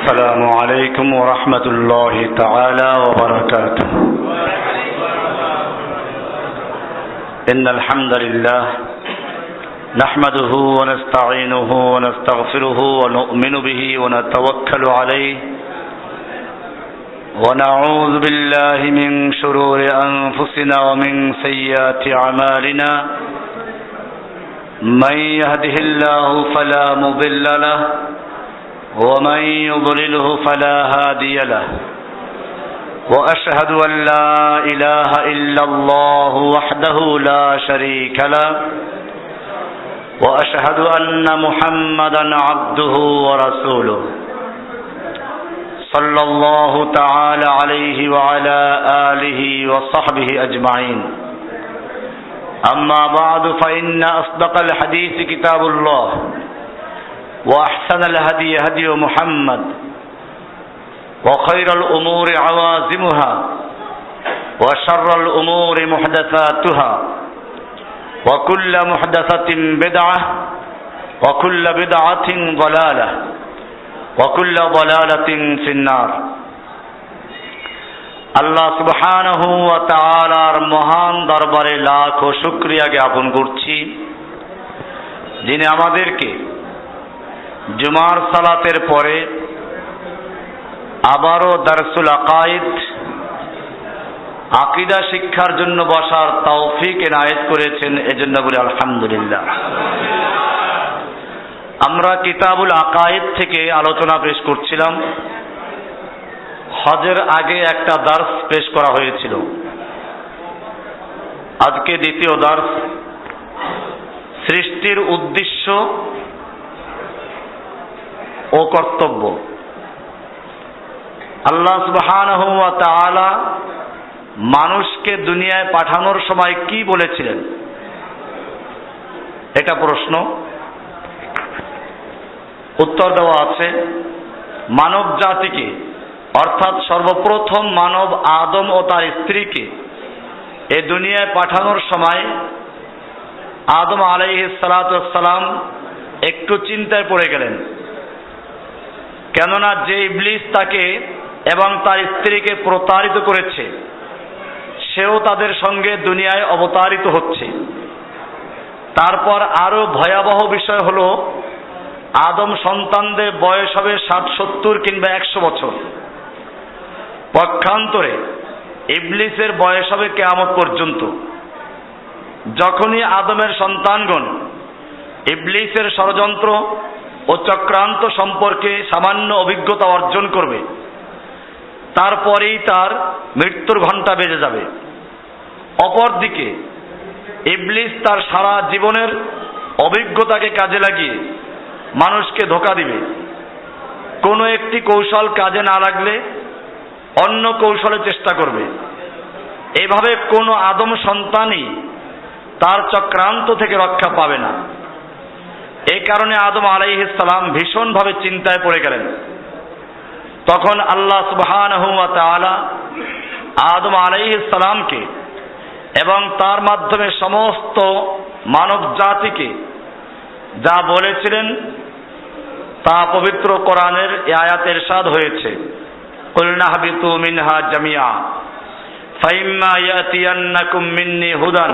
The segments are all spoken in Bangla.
السلام عليكم ورحمة الله تعالى وبركاته. إن الحمد لله نحمده ونستعينه ونستغفره ونؤمن به ونتوكل عليه ونعوذ بالله من شرور أنفسنا ومن سيئات أعمالنا. من يهده الله فلا مضل له ومن يضلله فلا هادي له. وأشهد أن لا إله إلا الله وحده لا شريك له وأشهد أن محمدا عبده ورسوله صلى الله تعالى عليه وعلى آله وصحبه أجمعين. أما بعد فإن أصدق الحديث كتاب الله وأحسن الهدي هدي محمد وخير الأمور عوازمها وشر الأمور محدثاتها وكل محدثة بدعة وكل بدعة ضلالة وكل ضلالة في النار. আল্লাহ সুবহানাহু ওয়া তাআলার মহান দরবারে লাখ শুকরিয়া জ্ঞাপন করছি, যিনি আমাদেরকে জুমার সালাতের পরে আবারও দারসুল আকাইদ আকীদা শিক্ষার জন্য বসার তৌফিক এনায়েত করেছেন, এজন্য বলি আলহামদুলিল্লাহ। আমরা কিতাবুল আকাইদ থেকে আলোচনা পেশ করছিলাম। হজের আগে একটা দার্স পেশ করা হয়েছিল, আজকে দ্বিতীয় দার্স, সৃষ্টির উদ্দেশ্য ও কর্তব্য। আল্লাহ সুবহানাহু ওয়া তাআলা মানুষকে দুনিয়ায় পাঠানোর সময় কি বলেছিলেন, এটা প্রশ্ন। উত্তর দেওয়া আছে, মানব জাতিকে অর্থাৎ সর্বপ্রথম মানব আদম ও তার স্ত্রীকে এ দুনিয়ায় পাঠানোর সময় আদম আলাইহিস সালাতু ওয়াস সালাম একটু চিন্তায় পড়ে গেলেন। কেননা যে ইবলিস তাকে এবং তার স্ত্রীকে প্রতারিত করেছে, সেও তাদের সঙ্গে দুনিয়ায় অবতারিত হচ্ছে। তারপর আরো ভয়াবহ বিষয় হলো, আদম সন্তানদের বয়স হবে 60-70 কিংবা 100 বছর। পক্ষান্তরে ইবলিসের বয়স হবে কিয়ামত পর্যন্ত। যখনই আদমের সন্তানগণ ইবলিসের ষড়যন্ত্র ও চক্রান্ত সম্পর্কে সামান্য অভিজ্ঞতা অর্জন করবে, তারপরেই তার মৃত্যুর ঘণ্টা বেজে যাবে। অপরদিকে ইবলিস তার সারা জীবনের অভিজ্ঞতাকে কাজে লাগিয়ে মানুষকে ধোঁকা দিবে। কোনো একটি কৌশল কাজে না লাগলে অন্য কৌশলে চেষ্টা করবে। এভাবে কোনো আদম সন্তানই তার চক্রান্ত থেকে রক্ষা পাবে না। এই কারণে আদম আলাইহিস সালাম ভীষণভাবে চিন্তায় পড়ে গেলেন। তখন আল্লাহ সুবহানাহু ওয়া তাআলা আদম আলাইহিস সালামকে এবং তার মাধ্যমে সমস্ত মানব জাতিকে যা বলেছিলেন তা পবিত্র কোরআনের এই আয়াতে ইরশাদ হয়েছে, কুলনা হাবিতু মিনহা জামিআ ফাইম্মা ইয়াতিয়ান্নাকুম মিন্নি হুদান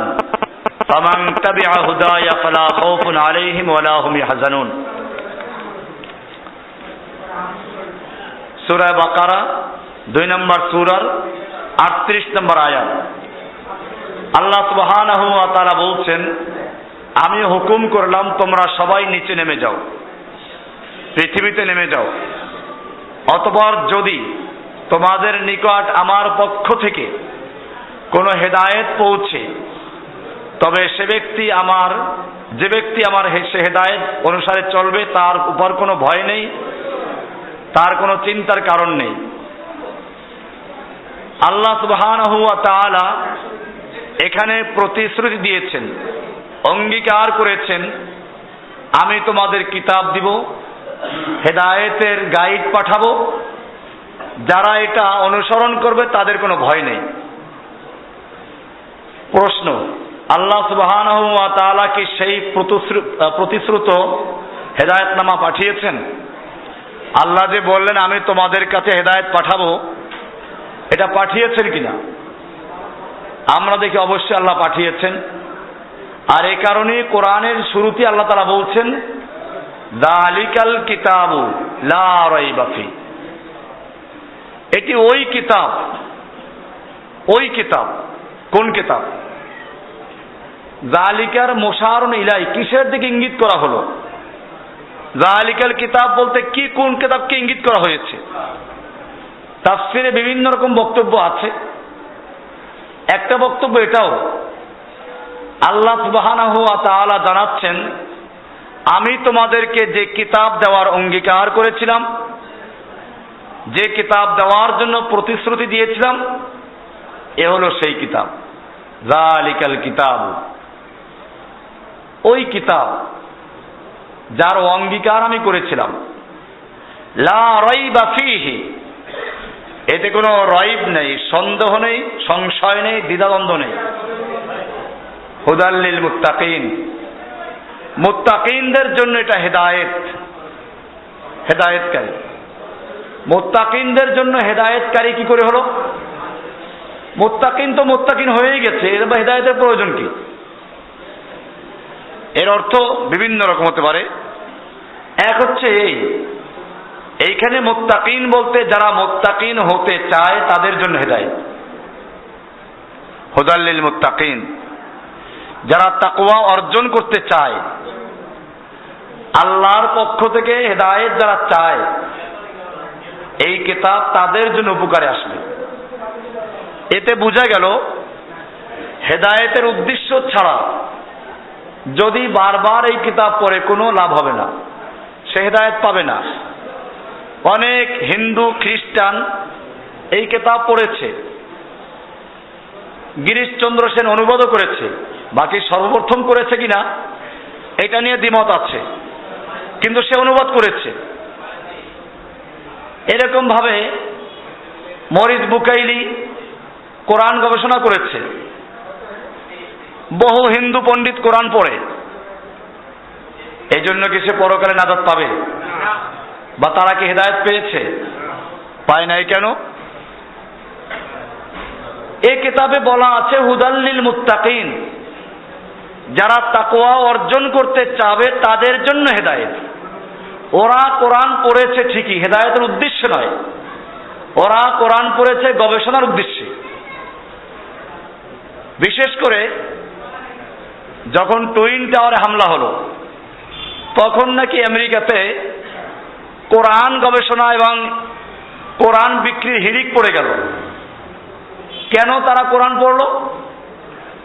ফামান তাবিআ হুদায়া ফালা খাউফুন আলাইহিম ওয়ালা হুম ইয়াহজানুন। সূরা বাকারা 2 নম্বর সূরার 38 নম্বর আয়াত। আল্লাহ সুবহানাহু ওয়া তাআলা বলছেন, আমি হুকুম করলাম তোমরা সবাই নিচে নেমে যাও, পৃথিবীতে নেমে যাও। অতঃপর যদি তোমাদের নিকট আমার পক্ষ থেকে কোনো হেদায়েত পৌঁছে, তবে যে ব্যক্তি আমার সে হেদায়েত অনুসারে চলবে, তার উপর কোনো ভয় নেই, তার কোনো চিন্তার কারণ নেই। আল্লাহ সুবহানাহু ওয়া তাআলা এখানে প্রতিশ্রুতি দিয়েছেন, অঙ্গীকার করেছেন, আমি তোমাদের কিতাব দিব, হেদায়েতের গাইড পাঠাবো, যারা এটা অনুসরণ করবে তাদের কোনো ভয় নেই। প্রশ্ন, আল্লাহ সুবহানাহু ওয়া তাআলা কি সেই প্রতিশ্রুত হেদায়েতনামা পাঠিয়েছেন? আল্লাহ যে বললেন আমি তোমাদের কাছে হেদায়েত পাঠাবো, এটা পাঠিয়েছেন কিনা? আমরা দেখি অবশ্যই আল্লাহ পাঠিয়েছেন। আর এ কারণে কোরআনের শুরুতে আল্লাহ তাআলা বলছেন যালিকাল কিতাবু লা রাইবা ফি, এটি ওই কিতাব। ওই কিতাব কোন কিতাব? যালিকার মুশারুন ইলাই, কিসের দিকে ইঙ্গিত করা হলো? যালিকাল কিতাব বলতে কি, কোন কিতাবকে ইঙ্গিত করা হয়েছে? তাফসিরে বিভিন্ন রকম বক্তব্য আছে। একটা বক্তব্য এটাও, আল্লাহ সুবহানাহু ওয়া তাআলা জানাচ্ছেন আমি তোমাদেরকে যে কিতাব দেওয়ার অঙ্গীকার করেছিলাম, যে কিতাব দেওয়ার জন্য প্রতিশ্রুতি দিয়েছিলাম, এ হলো সেই কিতাব। যালিকাল কিতাব, ওই কিতাব যার অঙ্গীকার আমি করেছিলাম। লা রাইবা ফীহি, এতে কোনো রাইব নেই, সন্দেহ নেই, সংশয় নেই, দ্বিধাদ্বন্দ্ব নেই। হুদাল লিল মুত্তাকিন, মুত্তাকিনদের জন্য এটা হেদায়েত, হেদায়েতকারী। মুত্তাকিনদের জন্য হেদায়েতকারী কি করে হলো? মুত্তাকিন তো মুত্তাকিন হয়েই গেছে, এর বা হেদায়েতের প্রয়োজন কি? এর অর্থ বিভিন্ন রকম হতে পারে। এক হচ্ছে এইখানে মুত্তাকিন বলতে যারা মুত্তাকিন হতে চায় তাদের জন্য হেদায়েত। হুদাল লিল মুত্তাকিন, যারা তাকওয়া অর্জন করতে চায়, আল্লাহর পক্ষ থেকে হেদায়েত যারা চায়, এই কিতাব তাদের জন্য উপকারে আসবে। এতে বোঝা গেল হেদায়েতের উদ্দেশ্য ছাড়া যদি বারবার এই কিতাব পড়ে কোনো লাভ হবে না, সে হেদায়েত পাবে না। অনেক হিন্দু খ্রিস্টান এই কিতাব পড়েছে, গিরিশচন্দ্র সেন অনুবাদও করেছে, বাকি সর্বপ্রথম করেছে কিনা এটা নিয়ে দ্বিমত আছে, কিন্তু সে অনুবাদ করেছে। এরকম ভাবে মরিস বুকাইলি কোরআন গবেষণা করেছে। বহু হিন্দু পণ্ডিত কোরআন পড়ে, এই জন্য কি সে পরকালে নাজাত পাবে? বা তারা কি হেদায়েত পেয়েছে? পায় নাই কেন? এই কিতাবে বলা আছে হুদাল লিল মুত্তাকিন, যারা তাকওয়া অর্জন করতে চাবে তাদের জন্য হেদায়েত। ওরা কোরআন পড়েছে ঠিকই, হেদায়েতের উদ্দেশ্যে নয়, ওরা কোরআন পড়েছে গবেষণার উদ্দেশ্যে। বিশেষ করে যখন টুইন টাওয়ারে হামলা হলো, তখন নাকি আমেরিকাতে কোরআন গবেষণা এবং কোরআন বিক্রির হিড়িক পড়ে গেল। কেন তারা কোরআন পড়লো?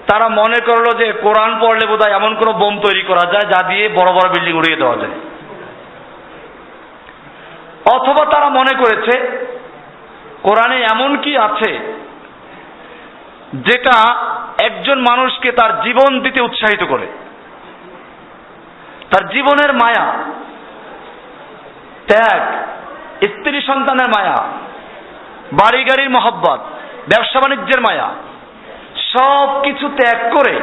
তারা মনে করলো যে কোরআন পড়লে বোধহয় এমন কোনো বোম তৈরি করা যায় যা দিয়ে বড় বড় বিল্ডিং উড়িয়ে দেওয়া যায়। অথবা তারা মনে করেছে কোরআনে এমন কি আছে যেটা একজন মানুষকে তার জীবন দিতে উৎসাহিত করে, তার জীবনের মায়া, ত্যাগ, স্ত্রী সন্তানের মায়া, বাড়ি গাড়ির মহব্বত, ব্যবসা বাণিজ্যের মায়া, সব কিছু ত্যাগ করে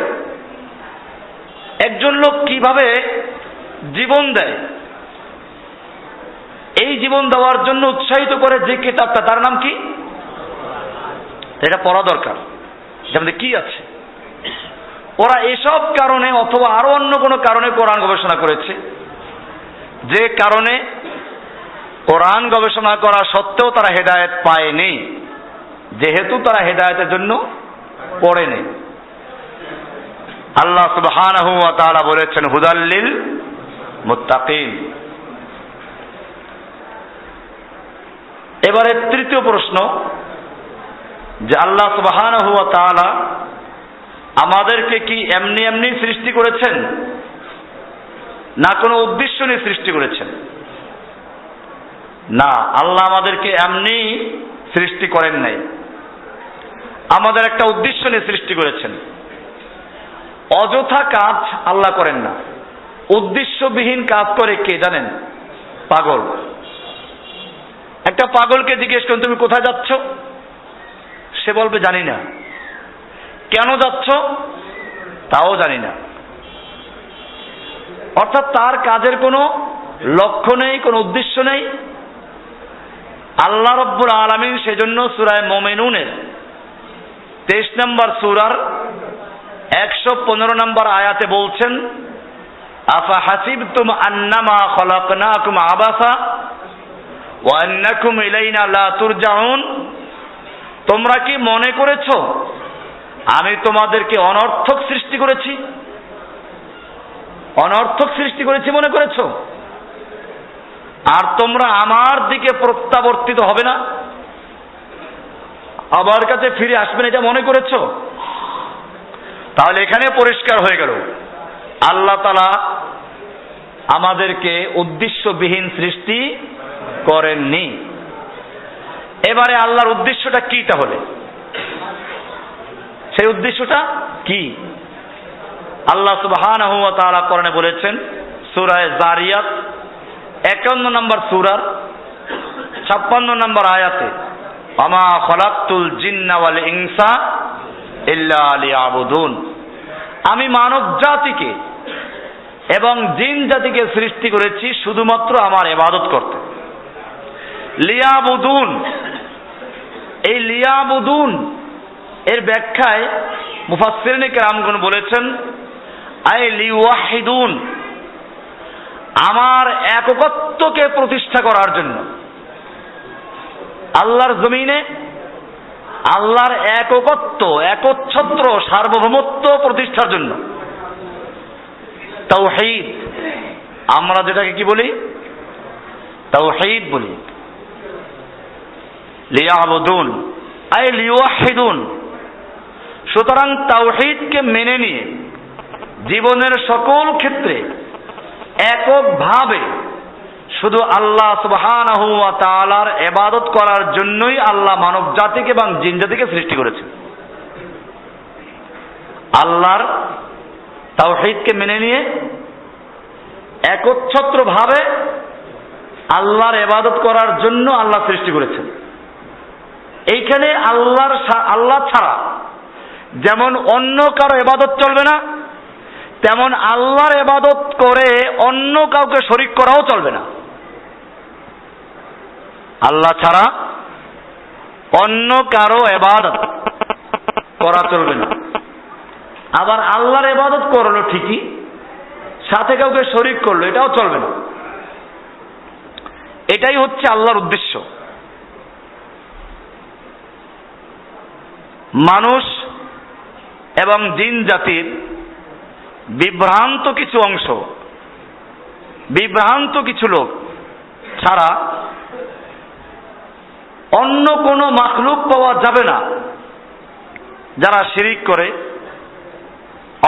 একজন লোক কিভাবে জীবন দেয়, এই জীবন দেওয়ার জন্য উৎসাহিত করে যে কিতাবটা, তার নাম কি? এটা পড়া দরকার, যেমন কি আছে। ওরা এসব কারণে অথবা আরো অন্য কোনো কারণে কোরআন গবেষণা করেছে, যে কারণে কোরআন গবেষণা করা সত্ত্বেও তারা হেদায়েত পায়নি, যেহেতু তারা হেদায়েতের জন্য পড়েনি। আল্লাহ সুবহানাহু ওয়া তাআলা বলেছেন হুদাল লিল মুত্তাকিন। এবারে তৃতীয় প্রশ্ন, যে আল্লাহ সুবহানাহু ওয়া তাআলা আমাদেরকে কি এমনি এমনি সৃষ্টি করেছেন, না কোনো উদ্দেশ্য নিয়ে সৃষ্টি করেছেন? না, আল্লাহ আমাদেরকে এমনি সৃষ্টি করেন নাই, আমাদের একটা উদ্দেশ্য নিয়ে সৃষ্টি করেছেন। অযথা কাজ আল্লাহ করেন না, উদ্দেশ্যবিহীন কাজ করে কে জানেন? পাগল। একটা পাগলকে জিজ্ঞেস করুন তুমি কোথায় যাচ্ছ, সে বলবে জানি না। কেন যাচ্ছ তাও জানি না। অর্থাৎ তার কাজের কোনো লক্ষ্য নেই, কোনো উদ্দেশ্য নেই, আল্লাহ রাব্বুল আলামিন সেজন্য সূরা মুমিনুনের 23 নম্বর সূরার 115 নম্বর আয়াতে বলছেন, আফা হাসিবতুম আন্নামা খলাকনাকুম আবাসা ওয়া আন্নাকুম ইলাইনা লা তুরজাউন, তোমরা কি মনে করেছো আমি তোমাদেরকে অনর্থক সৃষ্টি করেছি? অনর্থক সৃষ্টি করেছি মনে করেছো? আর তোমরা আমার দিকে প্রত্যাবর্তিত হবে না, আমার কাছে ফিরে আসবে না, এটা মনে করেছো? তাহলে এখানে পরিষ্কার হয়ে গেল আল্লাহ তাআলা আমাদেরকে উদ্দেশ্যবিহীন সৃষ্টি করেননি। এবারে আল্লাহর উদ্দেশ্যটা কি? তাহলে সেই উদ্দেশ্যটা কি? আল্লাহ সুবহানাহু ওয়া তাআলা কোরআনে বলেছেন সূরা যারিয়াত 51 নম্বর সূরার 56 নম্বর আয়াতে, ওয়ামা খলাকতুল জিন্না ওয়াল ইনসা ইল্লা লিয়াবুদুন, আমি মানব জাতিকে এবং জিন জাতিকে সৃষ্টি করেছি শুধুমাত্র আমার ইবাদত করতে। লিয়াবুদুন, এই লিয়াবুদুন এর ব্যাখ্যায় মুফাসসিরিনে কেরামগণ বলেছেন আই লিওয়াহিদুন, আমার একত্বকে প্রতিষ্ঠা করার জন্য, আল্লাহর জমিনে আল্লাহর একত্ব, একচ্ছত্র সার্বভৌমত্ব প্রতিষ্ঠার জন্য। তাওহীদ, আমরা যেটাকে কি বলি? তাওহীদ বলি। লিয়াবুদুন আই লিওয়াহিদুন, সুতরাং তাওহীদকে মেনে নিয়ে জীবনের সকল ক্ষেত্রে এককভাবে শুধু আল্লাহ সুবহানাহু ওয়া তাআলার ইবাদত করার জন্যই আল্লাহ মানব জাতিকে এবং জিন জাতিকে সৃষ্টি করেছেন। আল্লাহর তাওহীদকে মেনে নিয়ে একচ্ছত্রভাবে আল্লাহর ইবাদত করার জন্য আল্লাহ সৃষ্টি করেছেন। এইখানে আল্লাহ ছাড়া যেমন অন্য কারো ইবাদত চলবে না, তেমন আল্লাহর ইবাদত করে অন্য কাউকে শরীক করাও চলবে না। আল্লাহ ছাড়া অন্য কারো ইবাদত করা চলবে না। আবার আল্লাহর ইবাদত করলো ঠিকই, সাথে কাউকে শরীক করলো, এটাও চলবে না। এটাই হচ্ছে আল্লাহর উদ্দেশ্য। মানুষ এবং জিন জাতির বিভ্রান্ত কিছু অংশ, বিভ্রান্ত কিছু লোক ছাড়া অন্য কোনো মাখলুক পাওয়া যাবে না যারা শিরিক করে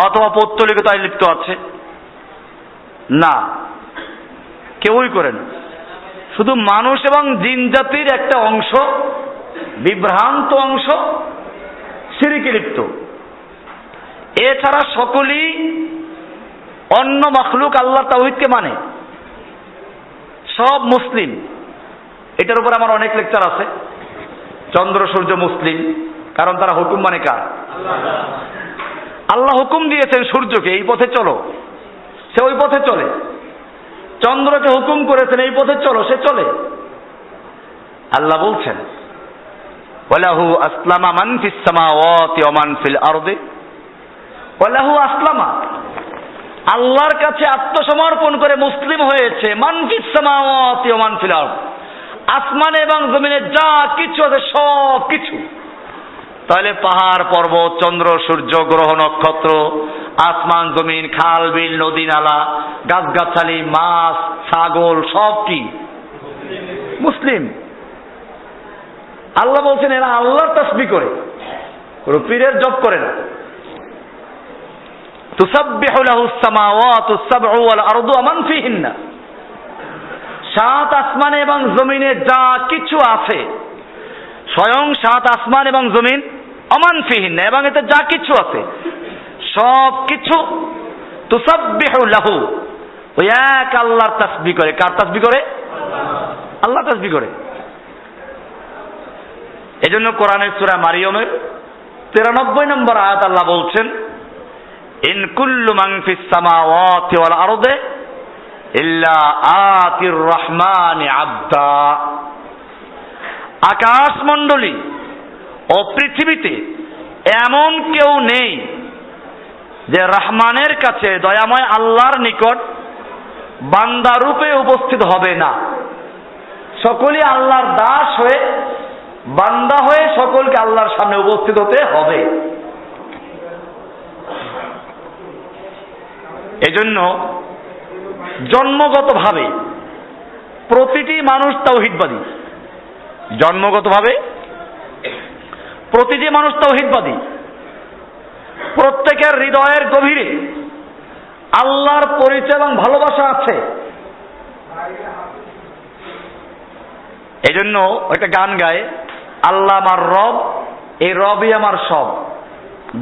অথবা পৌত্তলিকতায় লিপ্ত আছে। না, কেউই করে না। শুধু মানুষ এবং জিন জাতির একটা অংশ, বিভ্রান্ত অংশ শিরিকে লিপ্ত। এছাড়া সকলেই অন্য মাখলুক আল্লাহর তাওহীদকে মানে, সব মুসলিম। এটার উপর আমার অনেক লেকচার আছে। চন্দ্র সূর্য মুসলিম, কারণ তারা হুকুম মানে কার? আল্লাহ হুকুম দিয়েছেন সূর্যকে এই পথে চলো, সে ওই পথে চলে। চন্দ্রকে হুকুম করেছেন এই পথে চলো, সে চলে। আল্লাহ বলছেন ওয়ালাহু আসলামা মান ফিস সামাওয়াতি ওয়া মান ফিল আরদি, ওয়ালাহু আসলামা, আল্লাহর কাছে আত্মসমর্পণ করে মুসলিম হয়েছে মান ফিস সামাওয়াতি ওয়া মান ফিল আরদ, আসমানে এবং জমিনে যা কিছু আছে সব কিছু। তাহলে পাহাড় পর্বত, চন্দ্র সূর্য, গ্রহ নক্ষত্র, আসমান জমিন, খাল বিল, নদী নালা, গাছগাছালি, মাছ ছাগল সব কি মুসলিম? আল্লাহ বলছেন এরা আল্লাহর তাসবিহ করে, কোনো পীরের জপ করে না। তুসাব্বিহু লাহুস সামাওয়াতুস সাবউ ওয়াল আরদু ওয়া মান ফিহিন্না, সাত আসমানে এবং জমিনে যা কিছু আছে, স্বয়ং সাত আসমান এবং জমিন, অমান ফিহিন্না, এবং এতে যা কিছু আছে সব কিছু তুসাব্বিহু লাহু, ওই এক আল্লাহর তাসবিহ করে। কার তাসবিহ করে? আল্লাহ তাসবিহ করে। এজন্য কোরআনের সূরা মারিয়মের 93 নম্বর আয়াত আল্লাহ বলছেন ইন কুল্লু মান ফিস সামাওয়াতি ওয়াল আরদি ইল্লা আতির রহমানি আবদা, আকাশমণ্ডলী ও পৃথিবীতে এমন কেউ নেই যে রহমানের কাছে, দয়াময় আল্লাহর নিকট বান্দা রূপে উপস্থিত হবে না। সকলেই আল্লাহর দাস হয়ে, বান্দা হয়ে সকলকে আল্লাহর সামনে উপস্থিত হতে হবে। এজন্য জন্মগতভাবে প্রতিটি মানুষ তাওহীদবাদী। জন্মগতভাবে প্রতিটি মানুষ তাওহীদবাদী। প্রত্যেকের হৃদয়ের গভীরে আল্লাহর পরিচয় এবং ভালোবাসা আছে। এজন্য একটা গান গায়, আল্লাহ আমার রব, এই রবই আমার সব,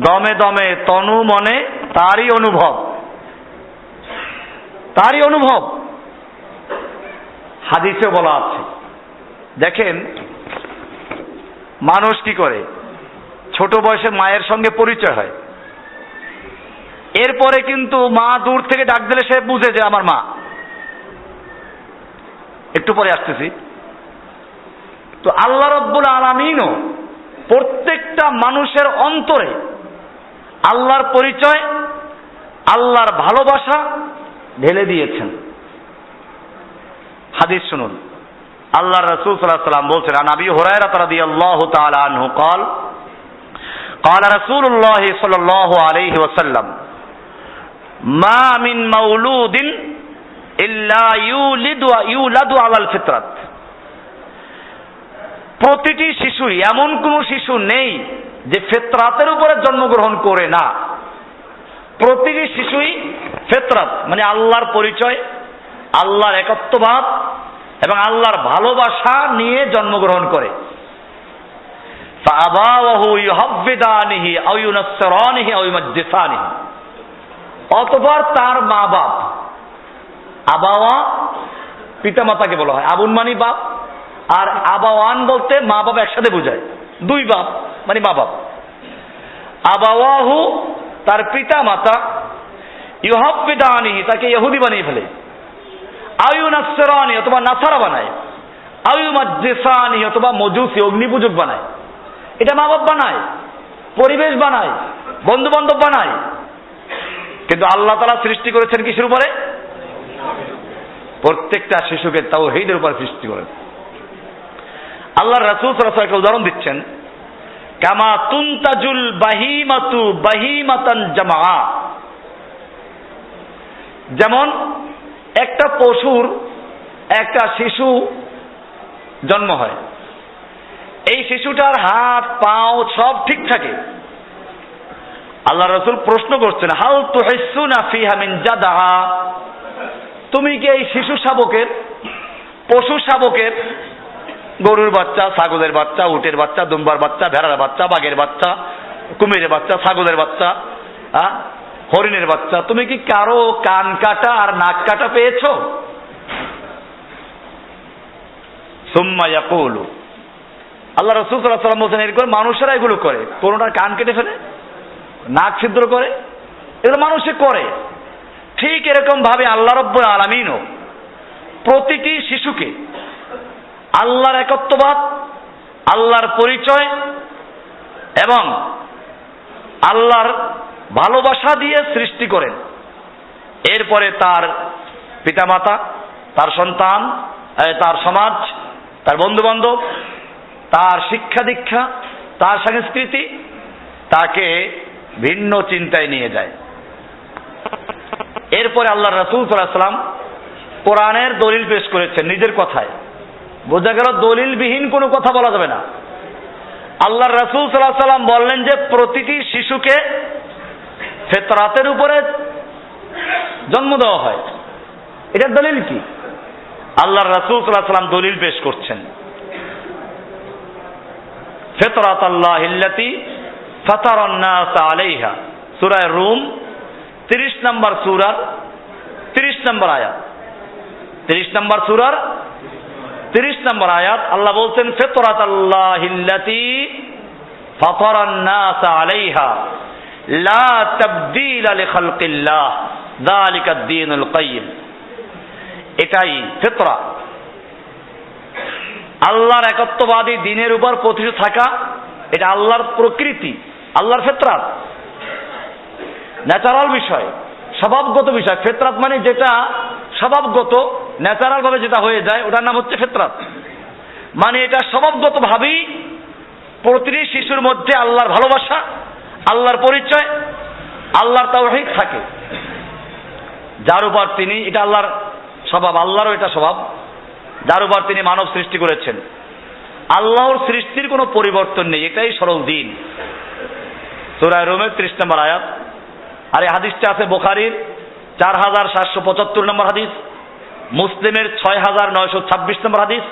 দমে দমে তনু মনে তারই অনুভব। তারই অনুভব হাদিসে বলা আছে। দেখেন মানুষ কি করে, ছোট বয়সে মায়ের সঙ্গে পরিচয় হয়, এরপরে কিন্তু মা দূর থেকে ডাক দিলে সে বুঝে যে আমার মা। একটু পরে আসতেছি। তো আল্লাহ রাব্বুল আলামিনও প্রত্যেকটা মানুষের অন্তরে আল্লাহর পরিচয়, আল্লাহর ভালোবাসা ঢেলে দিয়েছেন। হাদিস শুনুন, আল্লাহর রাসূল সাল্লাল্লাহু আলাইহি ওয়াসাল্লাম বলছেন, আন আবি হুরায়রা রাদিয়াল্লাহু তাআলা আনহু قال قال رسول الله صلى الله عليه وسلم ما من مولود إلا يولد على الفطرة। প্রতিটি শিশুই, এমন কোন শিশু নেই যে ফিতরাতের উপরে জন্মগ্রহণ করে না। প্রতিটি শিশুই ফিতরাত মানে আল্লাহর পরিচয়, আল্লাহর একত্ববাদ এবং আল্লাহর ভালোবাসা নিয়ে জন্মগ্রহণ করে। ফাআবাওয়াহু ইউহাব্বিদানিহি আও ইউনাসসিরানিহি আও ইউমাজ্জিসানিহি। অতঃপর তার মা বাপ, আবাওয়া পিতামাতাকে বলা হয়, আবুন মানে বাপ, আর আবাওয়ান বলতে মা বাপ একসাথে বোঝায়, দুই বাপ মানে মা বাপ। আবাওয়াহু তার পিতা মাতা, ইউহাব্বিদানিহি তাকে ইহুদি বানিয়ে ফেলে, আও ইউনাসসিরানি অথবা নাসারা বানায়, আও ইউমাজ্জিসানি অথবা মজুসি অগ্নিপূজক বানায়। এটা মা বাপ বানায়, পরিবেশ বানায়, বন্ধু বান্ধব বানায়। কিন্তু আল্লাহ তাআলা সৃষ্টি করেছেন কিসের উপরে? প্রত্যেকটা শিশুকে তাওহীদের উপর সৃষ্টি করেন। আল্লাহর রাসূল সাল্লাল্লাহু আলাইহি ওয়াসাল্লাম একটা উদাহরণ দিচ্ছেন, কামা তুনতাজুল বাহিমাতু বাহিমাতান জামা। যেমন একটা পশুর একটা শিশু জন্ম হয়, এই শিশুটার হাত পাও সব ঠিক থাকে। আল্লাহ রাসূল প্রশ্ন করছেন, হাল তুহিসুনা ফিহা মিন জাদা। তুমি কি এই শিশু শাবকের, পশু শাবকের, গরুর বাচ্চা, ছাগলের বাচ্চা, উটের বাচ্চা, দুম্বার বাচ্চা, ভেড়ার বাচ্চা, বাঘের বাচ্চা, কুমিরের বাচ্চা, ছাগলের বাচ্চা, হরিণের বাচ্চা, তুমি কি কারো কান কাটা আর নাক কাটা পেয়েছো? সুম্মা ইয়াকুলু, আল্লাহ রাসূল সাল্লাল্লাহু আলাইহি ওয়াসাল্লাম বলেন, এরকম মানুষেরা এগুলো করে, কোনটার কান কেটে ফেলে, নাক ছিদ্র করে, এগুলো মানুষে করে। ঠিক এরকম ভাবে আল্লাহ রাব্বুল আলামিনও প্রতিটি শিশুকে আল্লাহর একত্ববাদ, আল্লাহর পরিচয় এবং আল্লাহর ভালোবাসা দিয়ে সৃষ্টি করেন। এরপরে তার পিতামাতা, তার সন্তান, তার সমাজ, তার বন্ধু বান্ধব, তার শিক্ষা দীক্ষা, তার সংস্কৃতি তাকে ভিন্ন চিন্তায় নিয়ে যায়। এরপরে আল্লাহ রাসূল সাল্লাল্লাহু আলাইহি ওয়াসাল্লাম কোরআনের দলিল পেশ করেছেন নিজের কথায়। বোঝা গেল দলিলবিহীন কোনো কথা বলা যাবে না। আল্লাহ রাসূল সাল্লাল্লাহু আলাইহি ওয়াসাল্লাম বললেন যে প্রতিটি শিশুকে ফিতরাতের উপরে জন্ম দেওয়া হয়। এটার দলিল কি? আল্লাহ রাসূল সাল্লাল্লাহু আলাইহি ওয়াসাল্লাম দলিল পেশ করছেন, ফিতরাতাল্লাহিল্লাতী ফাতারান নাস আলাইহা, সূরা রুম 30 নম্বর সূরার 30 নম্বর আয়াত। 30 নম্বর সূরার 30 নম্বর আয়াত আল্লাহ বলছেন, ফিতরাতাল্লাহিল্লাতী ফাতারান নাস আলাইহা লা তাবদীলা লিখালকিল্লাহ যালিকাদ দ্বীনুল কাইয়্যিম। এটাই ফিতরা, আল্লাহর একত্ববাদী দ্বীনের উপর প্রতিষ্ঠিত থাকা, এটা আল্লাহর প্রকৃতি, আল্লাহর ফিতরাত, ন্যাচারাল বিষয়, স্বভাবগত বিষয়। ফিতরাত মানে যেটা স্বভাবগত, ন্যাচারাল ভাবে যেটা হয়ে যায়, ওটার নাম হচ্ছে ফিতরাত। মানে এটা স্বভাবগত ভাবেই প্রতিটি শিশুর মধ্যে আল্লাহর ভালোবাসা, আল্লাহর পরিচয়, আল্লাহর তাওহীদ থাকে, যার উপর তিনি, এটা আল্লাহর স্বভাব, আল্লাহরও এটা স্বভাব, যার উপর তিনি মানব সৃষ্টি করেছেন। আল্লাহর সৃষ্টির কোনো পরিবর্তন নেই, এটাই সরল দিন। সূরা রুমের 30 নম্বর আয়াত। আর এই হাদিসটা আছে বুখারীর 4775 নম্বর হাদিস, মুসলিমের 6926 নম্বর হাদিস,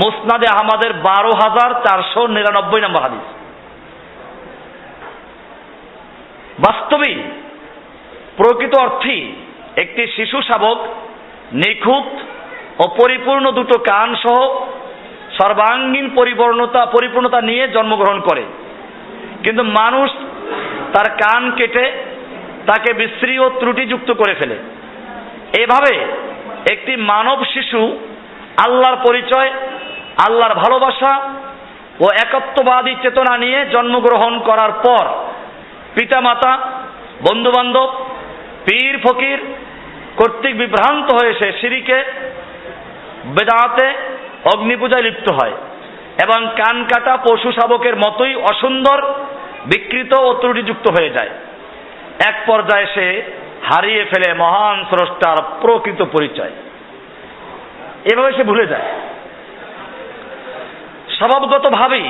মুসনাদে আহমদের 12499 নম্বর হাদিস। বাস্তবিক প্রকৃত অর্থেই একটি শিশু শাবক নিখুঁত ও পরিপূর্ণ দুটো কান সহ সর্বাঙ্গীন পরিপূর্ণতা নিয়ে জন্মগ্রহণ করে, কিন্তু মানুষ তার কান কেটে তাকে বিশ্রী ও ত্রুটিযুক্ত করে ফেলে। এভাবে একটি মানব শিশু আল্লাহর পরিচয়, আল্লাহর ভালোবাসা ও একত্ববাদী চেতনা নিয়ে জন্মগ্রহণ করার পর পিতামাতা, বন্ধুবান্ধব, পীর ফকির কর্তৃক বিভ্রান্ত হয়ে সে শিরকে, বেদাতে, অগ্নিপূজায় লিপ্ত হয় এবং কান কাটা পশু শাবকের মতোই অসুন্দর, বিকৃত ও ত্রুটিযুক্ত হয়ে যায়। এক পর্যায়ে সে হারিয়ে ফেলে মহান স্রষ্টার প্রকৃত পরিচয়। এভাবে সে ভুলে যায়। স্বভাবগতভাবেই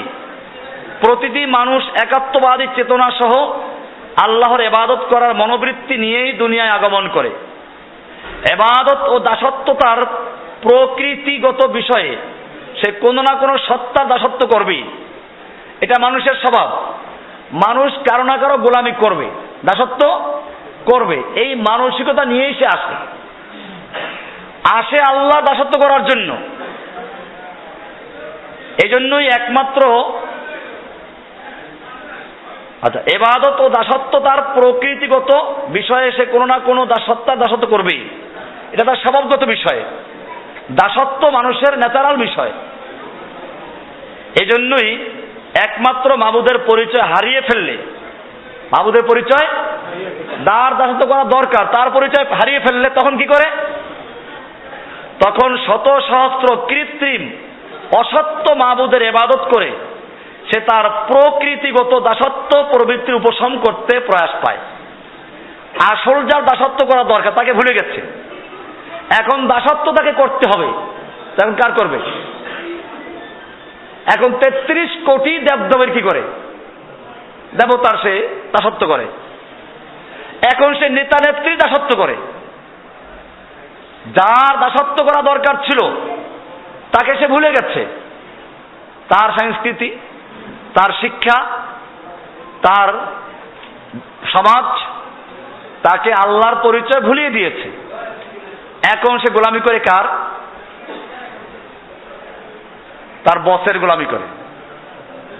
প্রতিটি মানুষ একাত্মবাদী চেতনা সহ আল্লাহর ইবাদত করার মনোবৃত্তি নিয়েই দুনিয়ায় আগমন করে। ইবাদত ও দাসত্বতার প্রকৃতিগত বিষয়ে সে কোনো না কোনো সত্তার দাসত্ব করবেই, এটা মানুষের স্বভাব। মানুষ কারো না কারো গোলামি করবে, দাসত্ব করবে, এই মানসিকতা নিয়েই সে আসে আল্লাহ দাসত্ব করার জন্য। এই জন্যই একমাত্র ইবাদত ও দাসত্ব তার প্রকৃতিগত বিষয়ে সে কোনো না কোনো সত্তার দাসত্ব করবেই, এটা তার স্বভাবগত বিষয়। দাসত্ব মানুষের ন্যাচারাল বিষয়। এই জন্যই একমাত্র মাবুদের পরিচয় হারিয়ে ফেললে, মাবুদের পরিচয় যার দাসত্ব করা দরকার তার পরিচয় হারিয়ে ফেললে তখন কি করে? তখন শত সহস্র কৃত্রিম অসত্য মাবুদের ইবাদত করে সে তার প্রকৃতিগত দাসত্ব প্রবৃত্তির উপশম করতে প্রয়াস পায়। আসল যার দাসত্ব করা দরকার তাকে ভুলে গেছে, এখন দাসত্ব তাকে করতে হবে। তখন কার করবে? এখন 33 কোটি দেবদেবীর কি করে? দেবতার সে দাসত্ব করে। এখন সে নেতা নেত্রী দাসত্ব করে। যার দাসত্ব করা দরকার ছিল তাকে সে ভুলে গেছে। তার সংস্কৃতি, তার শিক্ষা, তার সমাজ তাকে আল্লাহর পরিচয় ভুলিয়ে দিয়েছে। এখন সে গোলামি করে কার? তার বসের গোলামি করে,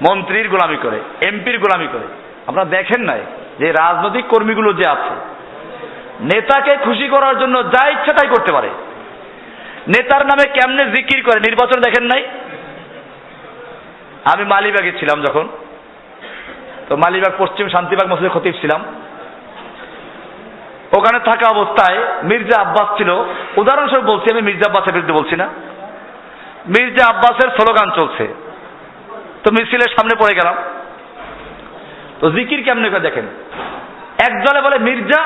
মন্ত্রীর গোলামি করে, এমপির গোলামি করে। আপনারা দেখেন নাই যে রাজনৈতিক কর্মীগুলো যে আছে, নেতাকে খুশি করার জন্য যা ইচ্ছা তাই করতে পারে। নেতার নামে কেমনে জিকির করে, নির্বাচন দেখেন নাই? আমি মালিবাগে ছিলাম যখন, তো মালিবাগ পশ্চিম শান্তিবাগ মসজিদের খতিব ছিলাম। ওখানে থাকা অবস্থায় মির্জা আব্বাস ছিল, উদাহরণস্বরূপ বলছি, আমি মির্জা আব্বাসের বিরুদ্ধে বলছি না, মির্জা আব্বাসের স্লোগান চলছে, তো মিছিলের সামনে পড়ে গেলাম। তো জিকির কেমনে করে দেখেন, এক দলে বলে মির্জা,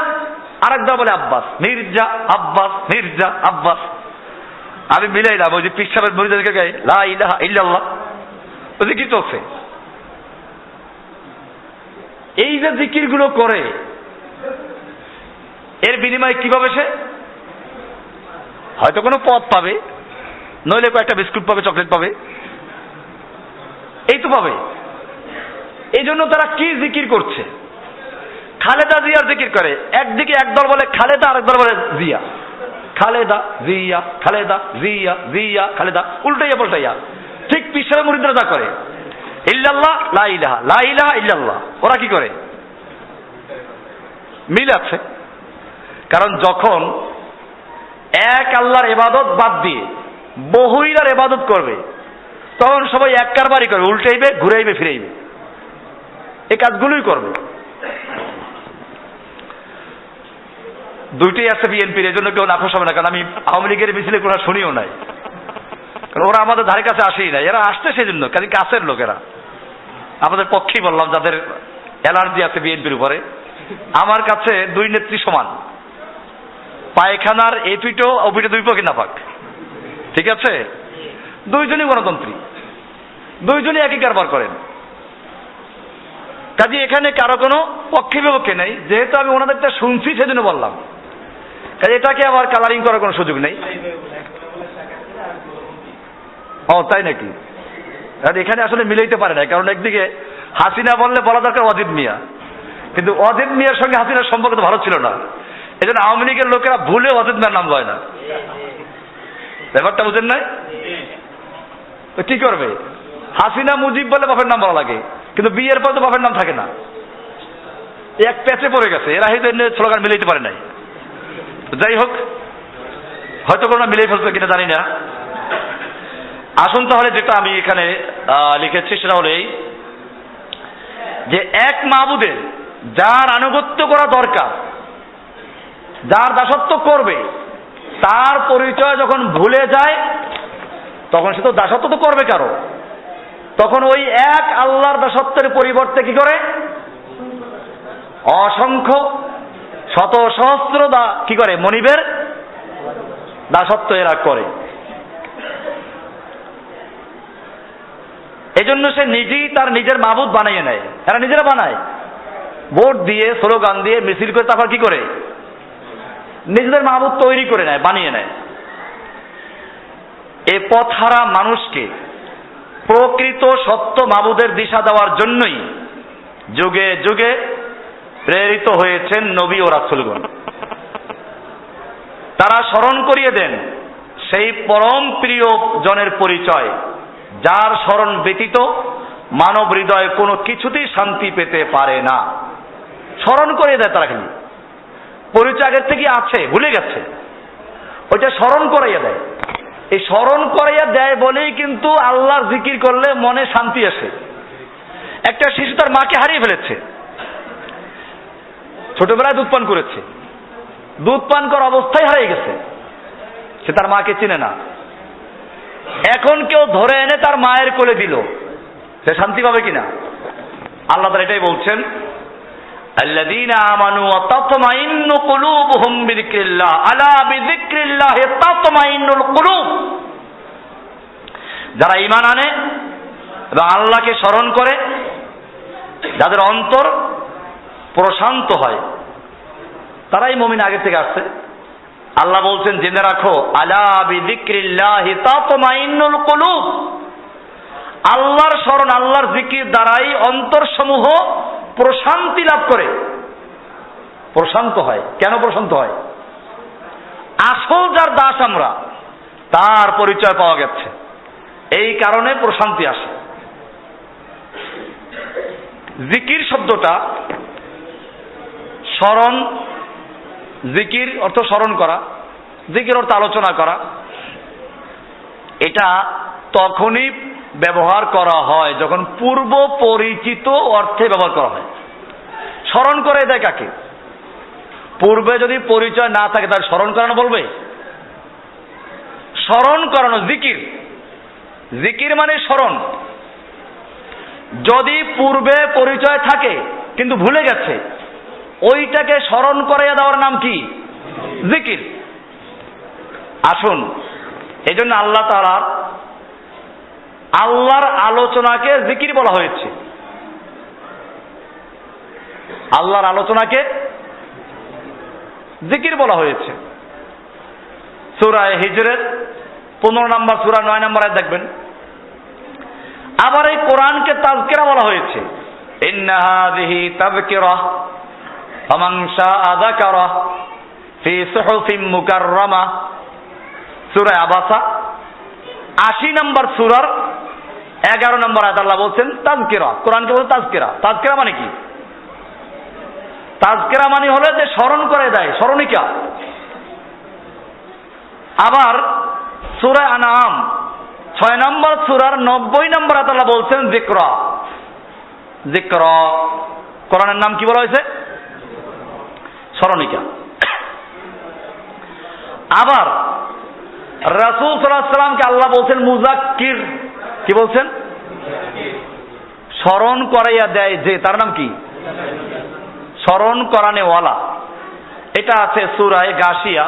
আরেক দল বলে আব্বাস, মির্জা আব্বাস, মির্জা আব্বাস। আমি মিলাইলাম ওই যে পীর সাহেবের মুরিদদেরকে গায়ে লা ইলাহা ইল্লাল্লাহ, ও জিকির চলছে। এই যে জিকির গুলো করে, এর বিনিময়ে কি পাবে সে? হয়তো কোনো পদ পাবে, নইলে কয়েকটা বিস্কুট পাবে, চকলেট পাবে, এই তো পাবে। এই জন্য তারা কি জিকির করছে? খালেদা জিয়ার জিকির করে। একদিকে একদল বলে খালেদা, আরেক দল বলে জিয়া। খালেদা জিয়া, খালেদা জিয়া, জিয়া খালেদা, উল্টাইয়া পাল্টাইয়া। ঠিক পিছনে মুরিদরা যা করে, ইল্লাল্লাহ লা ইলাহা, লা ইলাহা ইল্লাল্লাহ। ওরা কি করে? মিল আছে। কারণ যখন এক আল্লাহর ইবাদত বাদ দিয়ে বহু ইলার ইবাদত করবে, তখন সবাই এক কারবারই করবে, উল্টাইবে, ঘুরাইবে, ফিরাইবে, এই কাজগুলোই করবে। দুইটাই আছে বিএনপির, এই জন্য কেউ নাখোশ হবে না, কারণ আমি আওয়ামী লীগের মিছিলে কোনো শুনিও নাই, কারণ ওরা আমাদের ধারে কাছে আসেই না। এরা আসছে সেই জন্য, কারণ কাছের লোকেরা আমাদের পক্ষেই বললাম, যাদের অ্যালার্জি আছে বিএনপির উপরে। আমার কাছে দুই নেত্রী সমান, পায়খানার এপিটো ওপিটো দুই পক্ষে নাপাক, ঠিক আছে? দুইজনই গণতন্ত্রী, দুইজনই একই কারবার করেন। কাজে এখানে কারো কোনো পক্ষে বিপক্ষে নেই, যেহেতু আমি ওনাদেরটা শুনছি সেজন্য বললাম। কাজে এটাকে আবার কালারিং করার কোনো সুযোগ নেই। ও তাই নাকি? এখানে আসলে মিলাইতে পারে না, কারণ একদিকে হাসিনা বললে বলা দরকার অজিত মিয়া, কিন্তু অজিত মিয়ার সঙ্গে হাসিনার সম্পর্ক তো ভালো ছিল না, এই জন্য আওয়ামী লীগের লোকেরা ভুলে অজিত মিয়ার নাম লয় না। ব্যাপারটা বুঝেন নাই? কি করবে? হাসিনা মুজিব বলে বাপের নাম বলা লাগে, কিন্তু বিয়ের পর তো বাপের নাম থাকে না। এক প্যাচে পড়ে গেছে, এরা হয়তো স্লোগান মিলাইতে পারে নাই। যাই হোক, হয়তো কোনো মিলাই ফেলছে কিনা জানি না। আসুন তাহলে যেটা আমি এখানে লিখেছি সেটা হলো এই, যে এক মাবুদের যার আনুগত্য করা দরকার, যার দাসত্ব করবে, তার পরিচয় যখন ভুলে যায়, তখন সে তো দাসত্ব তো করবে কারো, তখন ওই এক আল্লাহর দাসত্বের পরিবর্তে কি করে? অসংখ্য শত সহস্র কি করে? মনিবের দাসত্ব এরা করে। এজন্য সে নিজেই তার নিজের মাবুদ বানিয়ে নেয়। এরা নিজেরা বানায়, ভোট দিয়ে, স্লোগান দিয়ে, মিছিল করে, তারপর কি করে? নিজেদের মাবুদ তৈরি করে নেয়, বানিয়ে নেয়। এ পথহারা মানুষকে প্রকৃত সত্য মাবুদের দিশা দেওয়ার জন্যই যুগে যুগে প্রেরিত হয়েছেন নবী ও রাসূলগণ। তারা স্মরণ করিয়ে দেন সেই পরম প্রিয় জনের পরিচয়, যার স্মরণ ব্যতীত মানব হৃদয় কোনো কিছুতেই শান্তি পেতে পারে না। স্মরণ করিয়ে দেয় তারা, খালি পরিচয় আগের থেকে আছে, ভুলে গেছে, ওইটা স্মরণ করাইয়া দেয়। এই স্মরণ করাইয়া দেয় বলেই কিন্তু আল্লাহর জিকির করলে মনে শান্তি আসে। একটা শিশু তার মাকে হারিয়ে ফেলেছে, ছোটবেলায় দুধ পান করেছে, দুধ পান করার অবস্থায় হারিয়ে গেছে, সে তার মাকে চিনে না। এখন কেউ ধরে এনে তার মায়ের কোলে দিল, সে শান্তি পাবে কিনা? আল্লাহ তাআলা এটাই বলছেন, আল্লাযীনা আমানু ওয়া তাতমাইন্নু কুলুবুহুম বিযিকরিল্লাহ, আলা বিযিকরিল্লাহি তাতমাইন্নুল কুলুব। যারা ঈমান আনে এবং আল্লাহকে স্মরণ করে, যাদের অন্তর প্রশান্ত হয়, তারাই মুমিন। আগের থেকে আসছে। আল্লাহ বলছেন, জেনে রাখো, আলা বিযিকরিল্লাহি তাতমাইন্নুল কুলুব। আল্লাহর স্মরণ, আল্লাহর জিকির দ্বারাই অন্তরসমূহ প্রশান্তি লাভ করে, প্রশান্ত হয়। কেন প্রশান্ত হয়? আসল যার দাস আমরা, তার পরিচয় পাওয়া গেছে, এই কারণে প্রশান্তি আসে। জিকির শব্দটা, স্মরণ, জিকির অর্থ স্মরণ করা, জিকির অর্থ আলোচনা করা। এটা তখনই ব্যবহার করা হয় যখন পূর্ব পরিচিত অর্থে ব্যবহার করা হয়। স্মরণ করে দেয় কাকে? পূর্বে যদি পরিচয় না থাকে তাহলে স্মরণ করানো বলবে? স্মরণ করানো জিকির, জিকির মানে স্মরণ। যদি পূর্বে পরিচয় থাকে কিন্তু ভুলে গেছে, ওইটাকে স্মরণ করাইয়া দেওয়ার নাম কি? জিকির। আসুন, এই জন্য আল্লাহ তাআলা আল্লাহর আলোচনাকে জিকির বলা হয়েছে। আল্লাহর আলোচনাকে জিকির বলা হয়েছে। সূরা হিজরের 15 নম্বর সূরা 9 নম্বর আয়াত দেখবেন। আবার এই কোরআনকে তাযকিরা বলা হয়েছে, ইন্না হাযিহি তাযকিরাহ ফামান শাআ যাকারাহ ফি সুহুফিন মুকাররামাহ। সূরা আবাসা 80 নম্বর সূরার 11 নম্বর আয়াত আল্লাহ বলছেন তাযকিরা। কোরআনকে বলে তাযকিরা। তাযকিরা মানে কি? তাযকিরা মানে হলো যে স্মরণ করে দেয়, স্মরণিকা। আবার সূরা আনআম 6 নম্বর সূরার 90 নম্বর আয়াতে আল্লাহ বলছেন যিকরা। যিকরা কোরআনের নাম কি বলা হয়েছে? স্মরণিকা। আবার রাসূল সাল্লাল্লাহু আলাইহি ওয়াসাল্লামকে আল্লাহ বলছেন মুযাক্কির। কি বলছেন? স্মরণ করাইয়া দেয় যে, তার নাম কি? স্মরণ করানেওয়ালা। এটা আছে সূরা গাশিয়া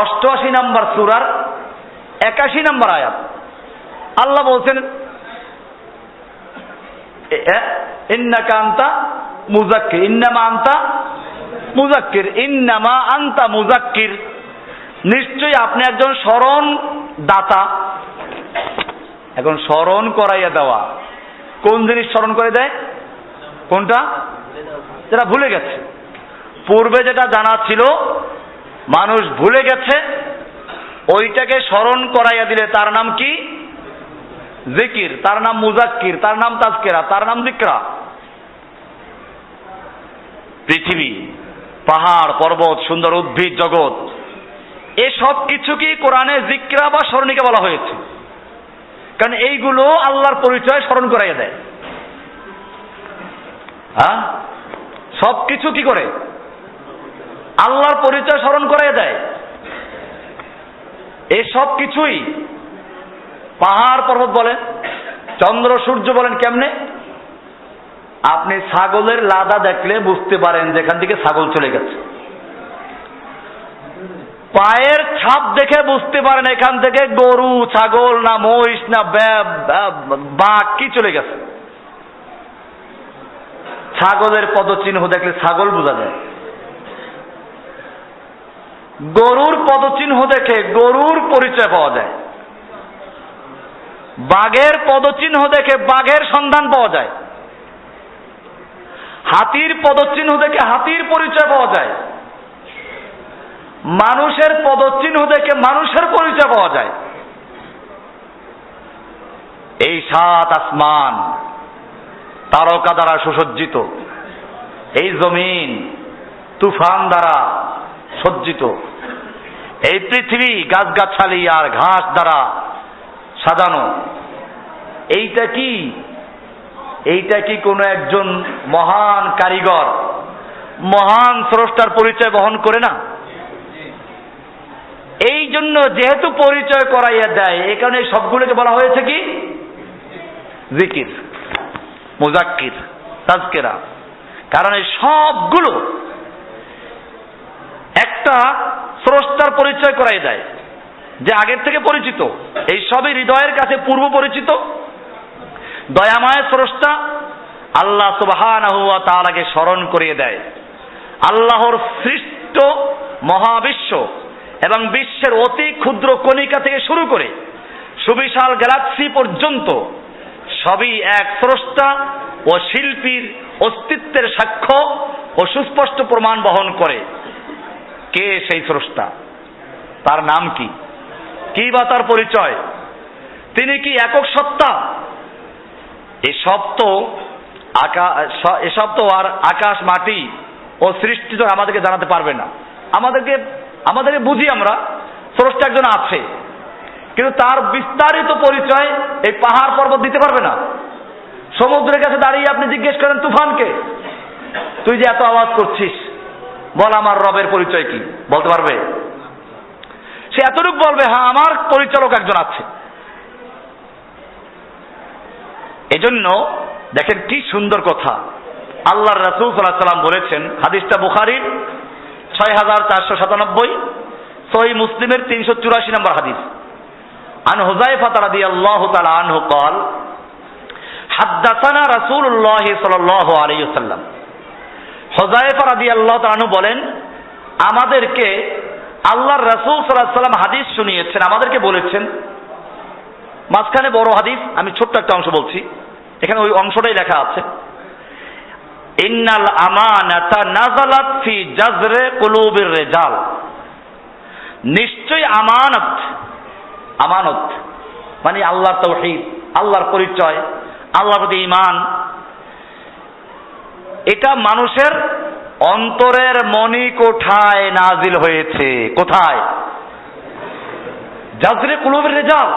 88 নম্বর সূরার 81 নম্বর আয়াত। আল্লাহ বলছেন ইন্নাকা আনতা মুযাক্কির, ইন্নামা আনতা মুযাক্কির, ইন্নামা আনতা মুযাক্কির। নিশ্চয়ই আপনি একজন স্মরণ দাতা। এখন স্মরণ করাইয়া দেওয়া, কোন জিনিস স্মরণ করে দেয়? কোনটা? যেটা ভুলে গেছে। পূর্বে যেটা জানা ছিল মানুষ ভুলে গেছে, ওইটাকে স্মরণ করাইয়া দিলে তার নাম কি? জিকির, তার নাম মুযাক্কির, তার নাম তাজকিরা, তার নাম যিকরা। পৃথিবী, পাহাড়, পর্বত, সুন্দর উদ্ভিদ জগৎ, এসব কিছু কি কোরআনে যিকরা বা স্মরণিকা বলা হয়েছে? কারণ এইগুলো আল্লাহর পরিচয় স্মরণ করাইয়া দেয়। হ্যাঁ, সব কিছু কি করে? আল্লাহর পরিচয় স্মরণ করাইয়া দেয়। এই সব কিছুই পাহাড় পর্বত বলেন, চন্দ্র সূর্য বলেন, কেমনে? আপনি ছাগলের লাদা দেখলে বুঝতে পারেন যেখান থেকে ছাগল চলে গেছে। পায়ের ছাপ দেখে বুঝতে পারেন এখান থেকে গরু, ছাগল না মহিষ না বাঘ কি চলে গেছে। ছাগলের পদচিহ্ন দেখলে ছাগল বোঝা যায়। গরুর পদচিহ্ন দেখে গরুর পরিচয় পাওয়া যায়। বাঘের পদচিহ্ন দেখে বাঘের সন্ধান পাওয়া যায়। হাতির পদচিহ্ন দেখে হাতির পরিচয় পাওয়া যায়। মানুষের পদচিহ্ন দেখে মানুষের পরিচয় পাওয়া যায়। এই 7 আসমান তারকা দ্বারা সুসজ্জিত, এই জমিন তুফান দ্বারা সজ্জিত, এই পৃথিবী গাছগাছালি আর ঘাস দ্বারা সাজানো। এইটা কি? এইটা কি কোনো একজন মহান কারিগর, মহান স্রষ্টার পরিচয় বহন করে না? এই জন্য যেহেতু পরিচয় করাইয়া দেয়, এই কারণে সবগুলোকে বলা হয়েছে কি? জিকির, মুযাক্কির, তাজকিরা। কারণ এই সবগুলো একটা স্রষ্টার পরিচয় করাই দেয়, যে আগের থেকে পরিচিত। এই সবই হৃদয়ের কাছে পূর্ব পরিচিত। দয়াময় স্রষ্টা আল্লাহ সুবহানাহু ওয়া তাআলাকে স্মরণ করিয়ে দেয়। আল্লাহর সৃষ্ট মহাবিশ্ব এবং বিশ্বের অতি ক্ষুদ্র কণিকা থেকে শুরু করে সুবিশাল গ্যালাক্সি পর্যন্ত সবই এক স্রষ্টা ও শিল্পীর অস্তিত্বের সাক্ষ্য ও সুস্পষ্ট প্রমাণ বহন করে। কে সেই স্রষ্টা? তার নাম কি? কি বা তার পরিচয়? তিনি কি একক সত্তা? এসব তো আর আকাশ মাটি ও সৃষ্টি তো আমাদেরকে জানাতে পারবে না। আমাদেরকে বুঝি আমরা স্রষ্টা একজন আছে, কিন্তু তার বিস্তারিত পরিচয় এই পাহাড় পর্বত দিতে পারবে না। সমুদ্রের কাছে দাঁড়িয়ে আপনি জিজ্ঞেস করেন তুফানকে, তুই যে এত আওয়াজ করছিস, বল আমার রবের পরিচয় কি? বলতে পারবে? সে এতটুকু বলবে, হ্যাঁ আমার পরিচালক একজন আছে। এজন্য দেখেন কি সুন্দর কথা আল্লাহর রাসূল সাল্লাল্লাহু আলাইহি ওয়াসাল্লাম বলেছেন। হাদিসটা বুখারীর 6497, সহিহ মুসলিমের 384 নম্বর হাদিস। আন হুযায়ফা রাদিয়াল্লাহু তাআলা আনহু قال হাদাসানা রাসূলুল্লাহ সাল্লাল্লাহু আলাইহি ওয়াসাল্লাম। হুযায়ফা রাদিয়াল্লাহু তাআলা আনহু বলেন, আমাদেরকে আল্লাহর রাসূল সাল্লাল্লাহু আলাইহি ওয়াসাল্লাম হাদিস শুনিয়েছেন, আমাদেরকে বলেছেন। মাঝখানে বড় হাদিস, আমি ছোট্ট একটা অংশ বলছি, এখানে ওই অংশটাই লেখা আছে। ইন্নাল আমানাতা নাযালাত ফি জাযরে কুলুবির রিজাল। নিশ্চয় আমানত মানে আল্লাহর তাওহীদ, আল্লাহর পরিচয়, আল্লাহর প্রতি ঈমান, এটা মানুষের অন্তরের মনি কোঠায় নাজিল হয়েছে। কোথায়? জাযরে কুলুবির রিজাল।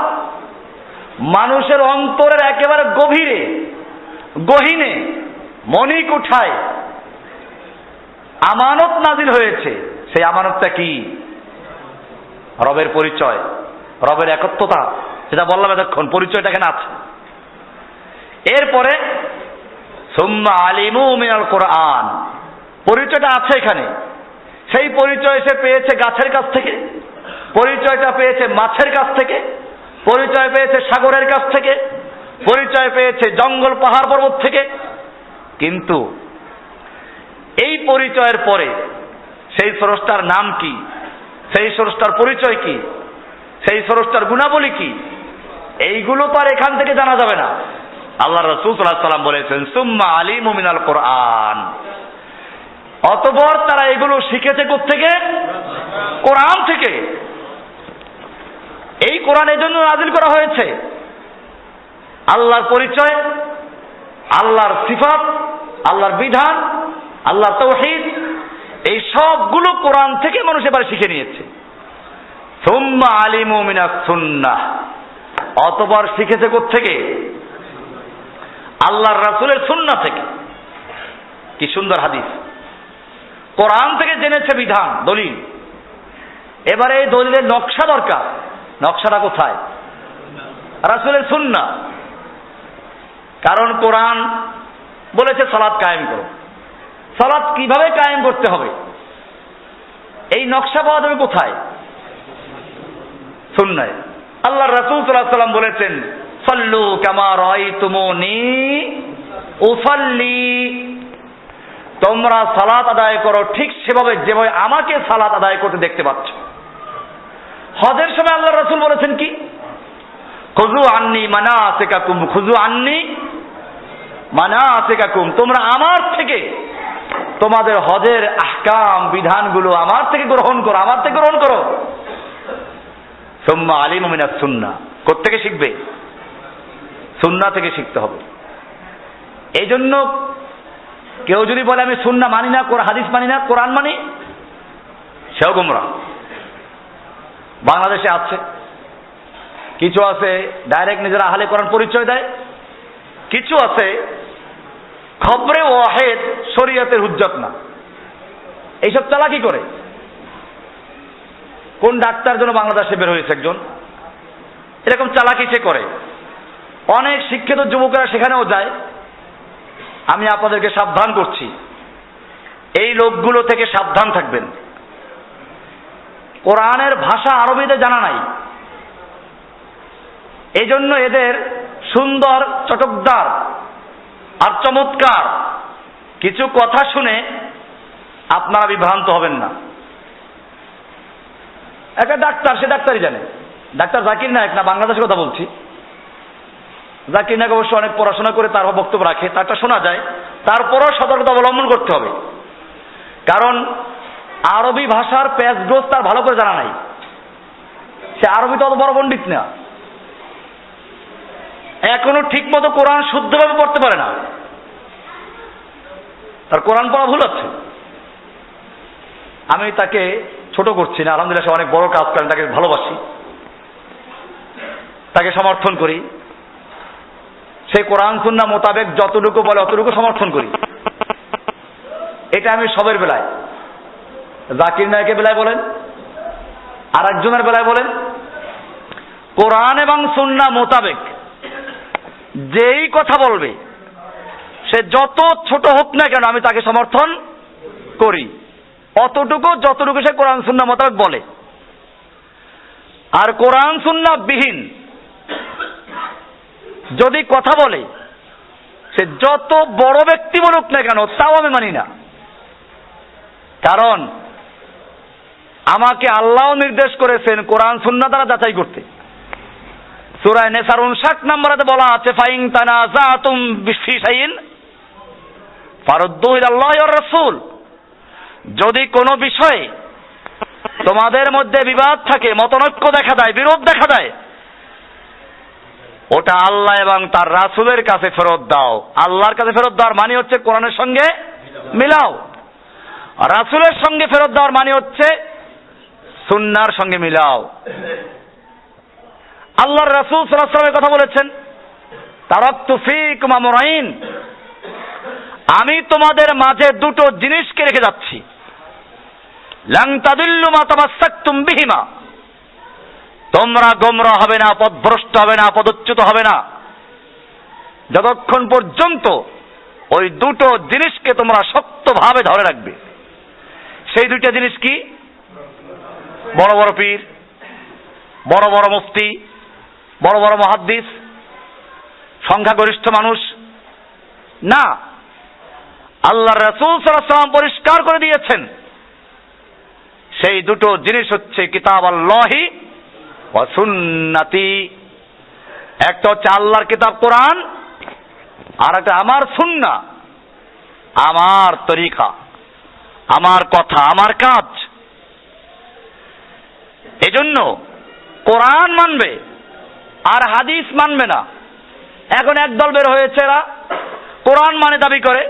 মানুষের অন্তরের একেবারে গভীরে, গহীনে, মণিকুঠায় আমানত নাজিল হয়েছে। সেই আমানতটা কি? রবের পরিচয়, রবের একত্বতা, সেটা বললাম এতক্ষণ, পরিচয়টা এখানে আছে। এরপরে সুম্মা আলিমু মিনাল কোরআন, পরিচয়টা আছে এখানে। সেই পরিচয় সে পেয়েছে গাছের কাছ থেকে, পরিচয়টা পেয়েছে মাছের কাছ থেকে, পরিচয় পেয়েছে সাগরের কাছ থেকে, পরিচয় পেয়েছে জঙ্গল পাহাড় পর্বত থেকে। কিন্তু এই পরিচয়ের পরে সেই স্রষ্টার নাম কি, সেই স্রষ্টার পরিচয় কি, সেই স্রষ্টার গুণাবলী কি, এইগুলো তো আর এখান থেকে জানা যাবে না। আল্লাহ রাসূল সাল্লাল্লাহু আলাইহি ওয়াসাল্লাম বলেছেন সুম্মা আলিমু মিনাল কোরআন, অতঃপর তারা এগুলো শিখেছে কোত্থেকে? কোরআন থেকে। এই কোরআন এই জন্য নাজিল করা হয়েছে, আল্লাহর পরিচয়, আল্লাহর সিফাত, আল্লাহর বিধান, আল্লাহর তাওহীদ, এই সবগুলো কোরআন থেকে মানুষ এবার শিখে নিয়েছে। সুম্মা আলিমু মিনাস সুন্নাহ, অতঃপর শিখেছে কোত্থেকে? আল্লাহর রাসূলের সুন্নাহ থেকে। কি সুন্দর হাদিস! কোরআন থেকে জেনেছে বিধান, দলিল। এবারে এই দলিলের নকশা দরকার। নকশাটা কোথায়? রাসূলের সুন্নাহ। কারণ কোরআন বলেছে সালাত কায়েম করো, সালাত কিভাবে কায়েম করতে হবে, এই নকশা পাওয়া যাবে কোথায়? সুন্নায়। আল্লাহর রাসূল সাল্লাল্লাহু আলাইহি ওয়াসাল্লাম বলেছেন সাল্লু কামা রাআইতুমুনি উসাল্লি, তোমরা সালাত আদায় করো ঠিক সেভাবে যেভাবে আমাকে সালাত আদায় করতে দেখতে পাচ্ছ। হজের সময় আল্লাহর রাসূল বলেছেন কি? খুযু আন্নী মানাসিকাকুম, খুযু আন্নী মানাসিকাকুম, তোমরা আমার থেকে তোমাদের হজের আহকাম বিধানগুলো আমার থেকে গ্রহণ করো, আমার থেকে গ্রহণ করো। সুম্মা আলিমু মিনাস সুন্নাহ, কোত্থেকে শিখবে? সুন্নাহ থেকে শিখতে হবে। এই জন্য কেউ যদি বলে আমি সুন্নাহ মানি না, হাদিস মানি না, কোরআন মানি, সেও গোমরা। বাংলাদেশে আছে, কিছু আছে ডাইরেক্ট নিজেরা আহলে কোরআন পরিচয় দেয়, কিছু আছে খবরে ওয়াহিদ শরীয়তের হুজ্জত না, এইসব চালাকি করে। কোন ডাক্তার যেন বাংলাদেশে বের হয়েছে একজন, এরকম চালাকি সে করে। অনেক শিক্ষিত যুবকেরা সেখানেও যায়। আমি আপনাদেরকে সাবধান করছি, এই লোকগুলো থেকে সাবধান থাকবেন। কোরআনের ভাষা আরবিতে জানা নাই, এই জন্য এদের সুন্দর, চটকদার আর চমৎকার কিছু কথা শুনে আপনারা বিভ্রান্ত হবেন না। একটা ডাক্তার, সে ডাক্তারই জানে, ডাক্তার জাকির নায়েক না, বাংলাদেশের কথা বলছি। জাকির নায়েক অবশ্য অনেক পড়াশোনা করে তার বক্তব্য রাখে, তারটা শোনা যায়। তারপরও সতর্কতা অবলম্বন করতে হবে, কারণ আরবি ভাষার প্যাচগোজ তার ভালো করে জানা নাই। সে আরবি তো অত বড় পণ্ডিত না, এখনো ঠিক মতো কোরআন শুদ্ধভাবে পড়তে পারে না, তার কোরআন পড়া ভুল আছে। আমি তাকে ছোট করছি না, আলহামদুলিল্লাহ সে অনেক বড় কাজ করেন, তাকে ভালোবাসি, তাকে সমর্থন করি। সে কোরআন সুন্নাহ মোতাবেক যতটুকু বলে অতটুকু সমর্থন করি। এটা আমি সবের বেলায়, জাকির নায়েকের বেলায় বলেন, আর একজনের বেলায় বলেন, কোরআন এবং সুন্নাহ মোতাবেক যেই কথা বলবে সে যত ছোট হোক না কেন আমি তাকে সমর্থন করি, অতটুকু যতটুকু সে কোরআন সুন্নাহ মোতাবেক বলে। আর কোরআন সুন্নাহ বিহীন যদি কথা বলে সে যত বড় ব্যক্তি বলুক না কেন তাও আমি মানি না। কারণ আমাকে আল্লাহ নির্দেশ করেছেন কোরআন সুন্নাহ দ্বারা যাচাই করতে। সূরা নিসার 59 নম্বরে বলা আছে ফাইন তানাজাতুম ফি শাইইন ফারুদ্দু ইলাল্লাহি ওয়ার রাসূল, যদি কোনো বিষয়ে তোমাদের মধ্যে বিবাদ থাকে, মতনৈক্য দেখা দেয়, বিরোধ দেখা দেয়, ওটা আল্লাহ এবং তার রাসূলের কাছে ফেরত দাও। আল্লাহর কাছে ফেরত দেওয়ার মানে হচ্ছে কোরআনের সঙ্গে মিলাও, রাসূলের সঙ্গে ফেরত দেওয়ার মানে হচ্ছে সুন্নাহর সঙ্গে মিলাও। আল্লাহর রাসূল সাল্লাল্লাহু আলাইহি ওয়াসাল্লাম কথা বলেছেন, তারাকতু ফীকুম আমরাইন, আমি তোমাদের মাঝে দুটো জিনিসকে রেখে যাচ্ছি, লান তাদিল্লু মা তামাসসাকতুম বিহিমা, তোমরা গোমরা হবে না, পথভ্রষ্ট হবে না, পদচ্যুত হবে না যতক্ষণ পর্যন্ত ওই দুটো জিনিসকে তোমরা শক্তভাবে ধরে রাখবে। সেই দুইটা জিনিস কি? বড় বড় পীর, বড় বড় মুফতি, বড় বড় মুহাদ্দিস, সংখ্যাগরিষ্ঠ মানুষ না। আল্লাহর রাসূল সাল্লাল্লাহু আলাইহি ওয়াসাল্লাম পরিষ্কার করে দিয়েছেন, সেই দুটো জিনিস হচ্ছে কিতাব আল্লাহি ওয়া সুন্নতি। একটা হচ্ছে আল্লাহর কিতাব কোরআন, আর একটা আমার সুন্নাহ, আমার তরিকা, আমার কথা, আমার কাজ। এজন্য কোরআন মানবে আর হাদিস মানবে না। এখন একদল বের হয়েছে, এরা কোরআন মানে দাবি করে।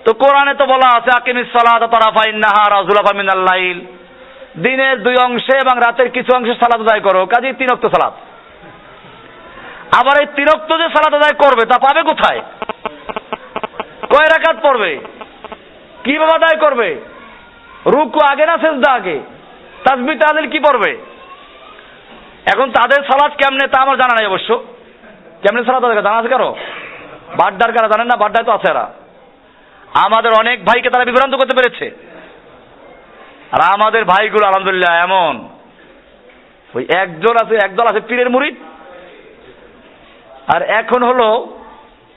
তো কোরআনে তো বলা আছে আকিমিস সালাতা তারাফাইন নাহার ওয়া যুলাফা মিনাল লাইল, দিনের দুই অংশে এবং রাতের কিছু অংশে সালাত আদায় করো, কাজেই তিন ওয়াক্ত সালাত। আবার এই তিন ওয়াক্ত যে সালাত আদায় করবে তা পাবে কোথায়? কয় রাকাত পড়বে? কিভাবে আদায় করবে? রুকু আগে না সিজদা আগে? তাসবিহ তাহলিল কি পড়বে? এখন তাদের সালাত কেমনে তা আমার জানা নাই অবশ্য। কেমনে সালাত আদায় জানা আছে কারো? বাড্ডার কারা জানেন না? বাড্ডায় তো আছে এরা। আমাদের অনেক ভাইকে তারা বিভ্রান্ত করতে পেরেছে। আর আমাদের ভাইগুলো আলহামদুলিল্লাহ এমন, ওই একদল আছে পীরের মুরিদ, আর এখন হলো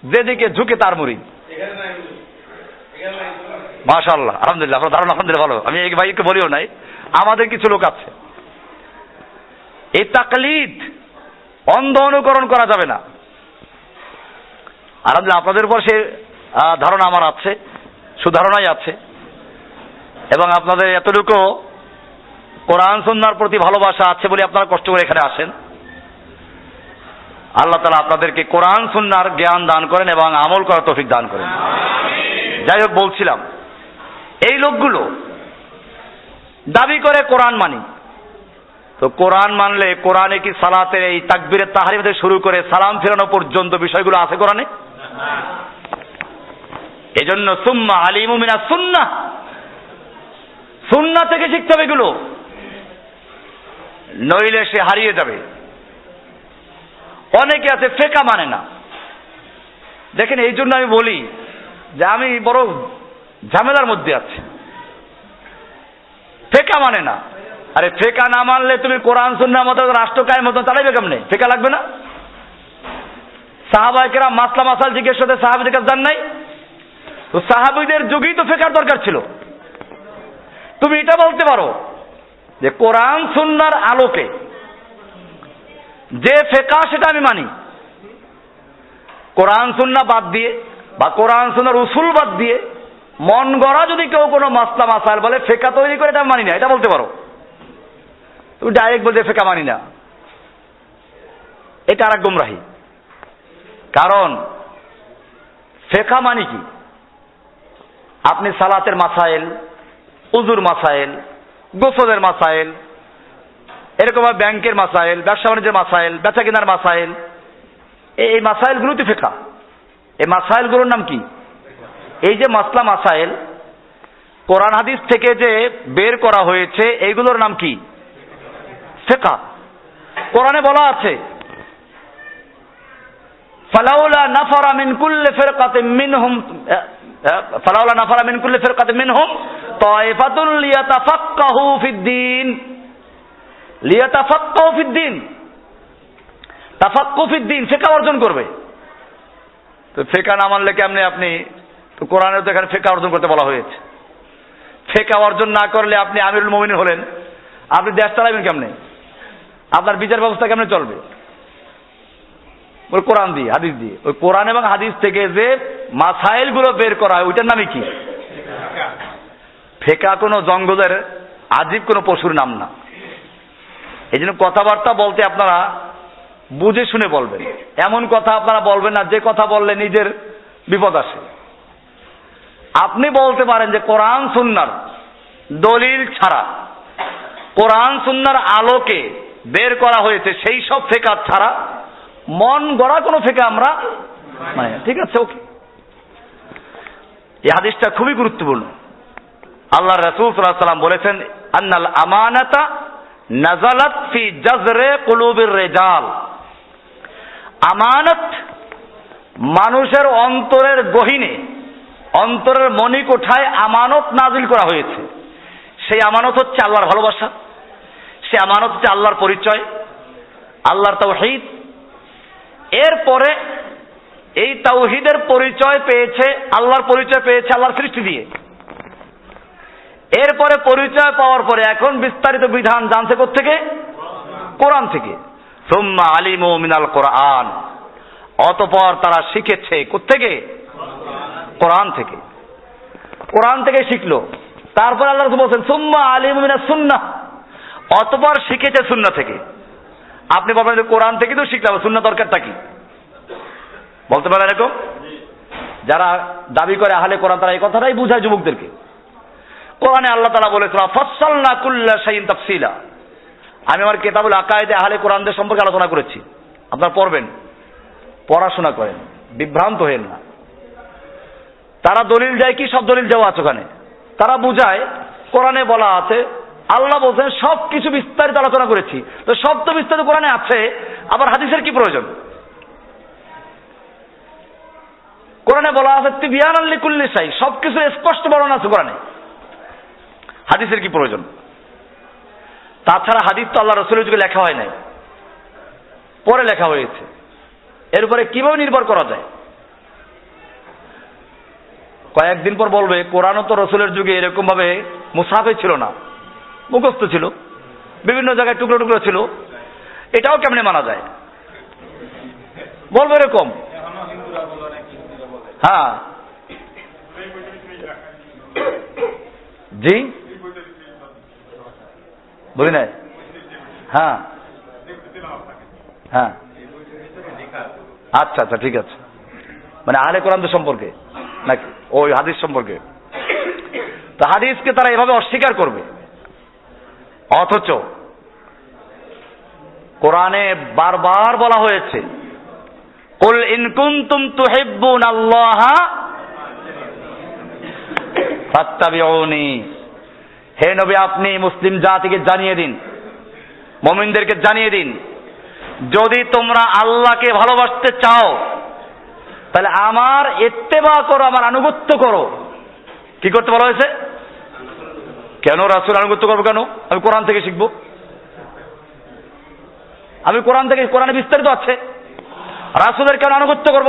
যেদিকে ঝুঁকে তার মুরিদ। মাশাআল্লাহ, আলহামদুলিল্লাহ, দারুণ, আলহামদুলিল্লাহ, ভালো। আমি এই ভাইকে বলিও নাই, আমাদের কিছু লোক আছে। এই তাকলিদ, অন্ধ অনুকরণ করা যাবে না। আলহামদুলিল্লাহ, আপনাদের উপর সে ধারণা আমার আছে, সুধারণাই আছে, এবং আপনাদের এতটুকু কোরআন সুন্নাহর প্রতি ভালোবাসা আছে বলে আপনারা কষ্ট করে এখানে আসেন। আল্লাহ তাআলা আপনাদেরকে কোরআন সুন্নাহর জ্ঞান দান করেন এবং আমল করার তৌফিক দান করেন। যাই হোক, বলছিলাম এই লোকগুলো দাবি করে কোরআন মানি। তো কোরআন মানলে কোরআনে কি সালাতের এই তাকবীরের তাহরিম থেকে শুরু করে সালাম ফেরানো পর্যন্ত বিষয়গুলো আছে কোরআনে? এজন্য সুম্মা আলিমু মিনাস সুন্নাহ, সুন্নাহ থেকে শিখতে হবে এগুলো, নইলে সে হারিয়ে যাবে। অনেকে আছে ফেকা মানে না। দেখেন, এই জন্য আমি বলি যে আমি বড় ঝামেলার মধ্যে আছি। ফেকা মানে না। আরে ফেকা না মানলে তুমি কোরআন সুন্নাহর মতো রাষ্ট্র কায়েম মতো চালাইবে কেমনে? ফেকা লাগবে না? সাহাবায়ে কেরাম মাসলা মাসাল জিজ্ঞেস করতে সাহাবীদের কাছে যান নাই? তো সাহাবীদের যুগেই তো ফেকার দরকার ছিল। তুমি এটা বলতে পারো যে কোরআন সুন্নাহর আলোকে যে ফেকা সেটা আমি মানি। কোরআন সুন্নাহ বাদ দিয়ে বা কোরআন সুন্নাহর উসুল বাদ দিয়ে মন গড়া যদি কেউ কোনো মাসলা মাসাইল বলে ফেকা তৈরি করে, এটা মানি না, এটা বলতে পারো। তুমি ডাইরেক্ট বলতে ফেকা মানি না, এটা আরেক গুমরাহি। কারণ ফেকা মানে কি? আপনি সালাতের মাসাইল, উজুর মাসাইল, গোসলের মাসাইল, এরকম ব্যাংকের মাসাইল, ব্যবসা বাণিজ্যের মাসাইল, বেচা কেনার মাসাইল, এই মাসাইলগুলো তো ফেকা। এই মাসাইলগুলোর নাম কি? এই যে মাসলা মাসাইল কোরআন হাদিস থেকে যে বের করা হয়েছে, এইগুলোর নাম কি? ফিকহ। কোরআনে বলা আছে ফালাউলা নাফারা মিন কুল্লি ফিরকাতিন মিনহুম ফালাউলা নাফারা মিন কুল্লি ফিরকাতিন মিনহুম তায়ফাতুন লিয়াতাফাক্কাহু ফিদ্দীন, লিয়াতাফাক্কাহু ফিদ্দীন, তাফাক্কুহ ফিদ্দীন, ফিকহ অর্জন করবে। তো ফিকহ না মানলে কেমনে আপনি? তো কোরআনে তো এখানে ফিকহ অর্জন করতে বলা হয়েছে। ফিকহ অর্জন না করলে আপনি আমিরুল মুমিনিন হলেন, আপনি দেশ চালাবেন কেমনে? আপনার বিচার ব্যবস্থা কেমনে চলবে? ওই কোরআন দিয়ে, হাদিস দিয়ে। ওই কোরআন এবং হাদিস থেকে যে মাসাইল গুলো বের করা হয় ওইটার নামই কি? ফেকা কোনো জঙ্গলের আজীব কোনো পশুর নাম না। এই জন্য কথাবার্তা বলতে আপনারা বুঝে শুনে বলবেন। এমন কথা আপনারা বলবেন না যে কথা বললে নিজের বিপদ আসে। আপনি বলতে পারেন যে কোরআন সুন্নাহর দলিল ছাড়া, কোরআন সুন্নাহর আলোকে বের করা হয়েছে, সেই সব ফিকহ ছাড়া মন গড়া কোনো ফিকহ আমরা মানে ঠিক আছে ওকে। এই হাদিসটা খুবই গুরুত্বপূর্ণ। আল্লাহ রাসূল সাল্লাল্লাহু আলাইহি ওয়াসাল্লাম বলেছেন, আন্নাল আমানাতা নাযালাত ফি জাযরে কুলুবির রিজাল। আমানত মানুষের অন্তরের গহীনে, অন্তরের মণিকোঠায় আমানত নাজিল করা হয়েছে। সেই আমানত হচ্ছে আল্লাহর ভালোবাসা, সেই আমানত হচ্ছে আল্লাহর পরিচয়, আল্লাহর তাওহীদ। এরপরে এই তাওহীদের পরিচয় পেয়েছে, আল্লাহর পরিচয় পেয়েছে আল্লাহর সৃষ্টি দিয়ে। এরপরে পরিচয় পাওয়ার পরে এখন বিস্তারিত বিধান জানছে কোত্থেকে? কোরআন থেকে। সুম্মা আলিমু মিনাল কোরআন, অতঃপর তারা শিখেছে কোত্থেকে? কোরআন থেকে। কোরআন থেকে শিখলো। তারপর আল্লাহ রাসূল বলেন সুম্মা আলিমু মিনাস সুন্নাহ, অতঃপর শিখেছে সুন্নাহ থেকে। আপনি বলবেন যে কোরআন থেকে তো শিখলাম, সুন্নাহ দরকারটা কি? বলতে পারেন এরকম? যারা দাবি করে আহলে কোরআন তারা এই কথাটাই বুঝায় যুবকদেরকে। কোরআনে আল্লাহ তাআলা বলেছেন ফাসসালনা কুল্লা শাইইন তাফসীলা। আমি আমার কিতাবুল আকায়েদে আহলে কোরআনদের সম্পর্কে আলোচনা করেছি, আপনারা পড়বেন, পড়াশোনা করেন, বিভ্রান্ত হয়েন না। তারা দলিল দেয় কি? সব দলিল দেওয়া আছে ওখানে। তারা বুঝায় কোরআনে বলা আছে, আল্লাহ বলছেন সব কিছু বিস্তারিত আলোচনা করেছি। তো সব তো বিস্তারিত কোরআনে আছে, আবার হাদিসের কি প্রয়োজন? কোরআনে বলা আছে তিবিয়ানাল লিকুল্লি শাই, সবকিছু স্পষ্ট বর্ণনা আছে কোরআনে, হাদিসের কি প্রয়োজন? তাছাড়া হাদিস তো আল্লাহ রাসূলের যুগে লেখা হয় নাই, পরে লেখা হয়েছে। এর উপরে কিভাবে নির্ভর করা যায়? কয়েকদিন পর বলবে কোরআনও তো রাসূলের যুগে এরকম ভাবে মুসাফে ছিল না, মুখস্থ ছিল, বিভিন্ন জায়গায় টুকরো টুকরো ছিল, এটাও কেমনে মানা যায়? বলবে এরকম। হ্যাঁ জি বুঝি নাই। হ্যাঁ হ্যাঁ আচ্ছা আচ্ছা ঠিক আছে, মানে আহলে কোরআনদের সম্পর্কে নাকি ওই হাদিস সম্পর্কে? তো হাদিসকে তারা এভাবে অস্বীকার করবে, অথচ কোরআনে বারবার বলা হয়েছে কুল ইন কুনতুম তুহিব্বুনাল্লাহা ফাত্তাবিউনি। হে নবী, আপনি মুসলিম জাতিকে জানিয়ে দিন, মুমিনদেরকে জানিয়ে দিন, যদি তোমরা আল্লাহকে ভালোবাসতে চাও তাহলে আমার ইত্তেবা করো, আমার আনুগত্য করো। কি করতে বলা হয়েছে? কেন রাসূল আনুগত্য করবো? কেন? আমি কোরআন থেকে শিখবো, আমি কোরআন থেকে, কোরআনে বিস্তারিত আছে, রাসূলের কেন আনুগত্য করব?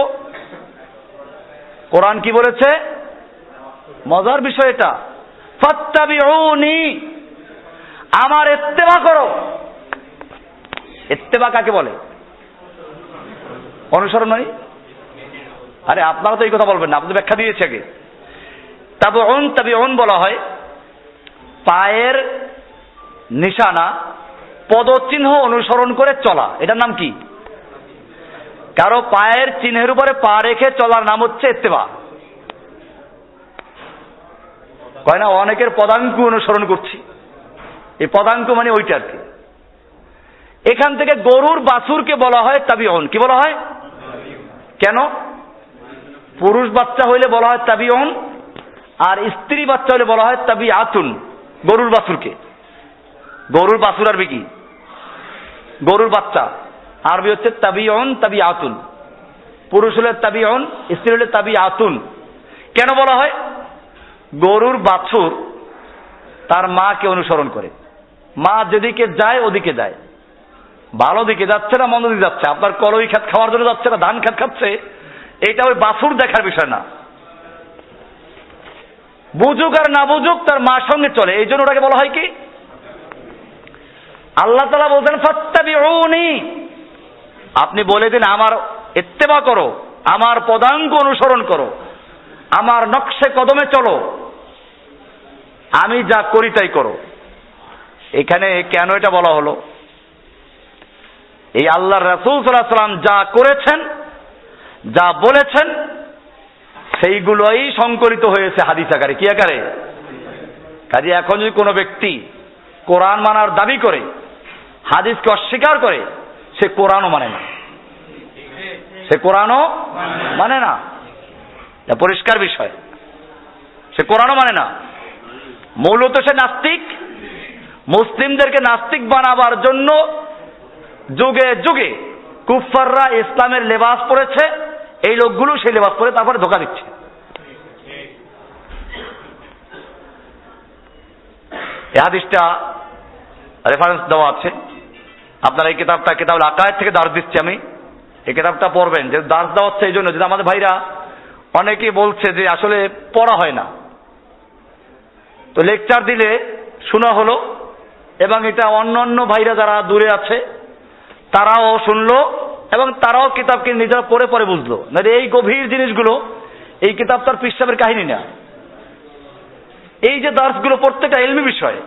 কোরআন কি বলেছে? মজার বিষয় এটা, ফাত্তাবিউনি, আমার ইত্তেবা করো। ইত্তেবা কাকে বলে? অনুসরণ নয়? আরে আপনারা তো এই কথা বলবেন না, আপনি ব্যাখ্যা দিয়েছে আগে। তাবউন, তাবিউন বলা হয় পায়ের নিশানা, পদচিহ্ন অনুসরণ করে চলা, এটার নাম কি? কারো পায়ের চিহ্নের উপরে পা রেখে চলার নাম হচ্ছে ইত্তেবা। কয় না অনেকের পদাঙ্ক অনুসরণ করছি, এই পদাঙ্ক মানে ওইটা আর কি। এখান থেকে গরুর বাছুরকে বলা হয় তাবিউন। কি বলা হয়? কেন? পুরুষ বাচ্চা হইলে বলা হয় তাবিউন, আর স্ত্রী বাচ্চা হইলে বলা হয় তাবিআতুন। গরুর বাছুরকে, গরুর বাছুর আরবি কি? গরুর বাচ্চা আরবি হচ্ছে তাবিউন, তাবিআতুন। পুরুষ হলে তাবিউন, স্ত্রী হলে তাবিআতুন। কেন বলা হয়? গরুর বাছুর তার মাকে অনুসরণ করে, মা যেদিকে যায় ওদিকে যায়, ভালো দিকে যাচ্ছে না মন্দ দিকে যাচ্ছে, আপনার কলই খাত খাওয়ার জন্য যাচ্ছে না ধান খাত খাচ্ছে, এটা ওই বাছুর দেখার বিষয় না। বুঝুক আর না বুঝুক তার মার সঙ্গে চলে, এই জন্য ওটাকে বলা হয় কি? আল্লাহ তাআলা বলছেন ফাত্তাবিউনি, আপনি বলে দিন আমার ইত্তেবা করো, আমার পদাঙ্ক অনুসরণ করো, আমার নকশে কদমে চলো, আমি যা করি তাই করো। এখানে কেন এটা বলা হলো? এই আল্লাহর রাসূল সাল্লাল্লাহু আলাইহি ওয়াসাল্লাম যা করেছেন, যা বলেছেন, সেইগুলোই সংকলিত হয়েছে হাদিস আকারে। কি আকারে? কাজে এখন যদি কোনো ব্যক্তি কোরআন মানার দাবি করে হাদিসকে অস্বীকার করে, সে কোরআনও মানে না, সে কোরআনও মানে না। এটা পরিষ্কার বিষয়, সে কোরআনও মানে না। মূলত সে নাস্তিক। মুসলিমদেরকে নাস্তিক বানাবার জন্য যুগে যুগে কুফফাররা ইসলামের লেবাস পরেছে, এই লোকগুলো সেই লেবাস পরে তারপরে ধোঁকা দিচ্ছে। এই হাদিসটা রেফারেন্স দেওয়া আছে, আপনারা এই কিতাবটা কিতাবুল আকায়েদ থেকে দার্স দিচ্ছি আমি, এই কিতাবটা পড়বেন। যে দার্স দেওয়া হচ্ছে এই জন্য যে আমাদের ভাইরা অনেকেই বলছে যে আসলে পড়া হয় না, তো লেকচার দিলে শোনা হলো, এবং এটা অন্য ভাইরা যারা দূরে আছে তারাও শুনলো, এবং তারাও কিতাবকে নিজেরা পড়ে পড়ে বুঝলো। না এই গভীর জিনিসগুলো এই কিতাব তার পৃষ্ঠাবের কাহিনী না। এই যে দার্সগুলো প্রত্যেকটা ইলমি বিষয়,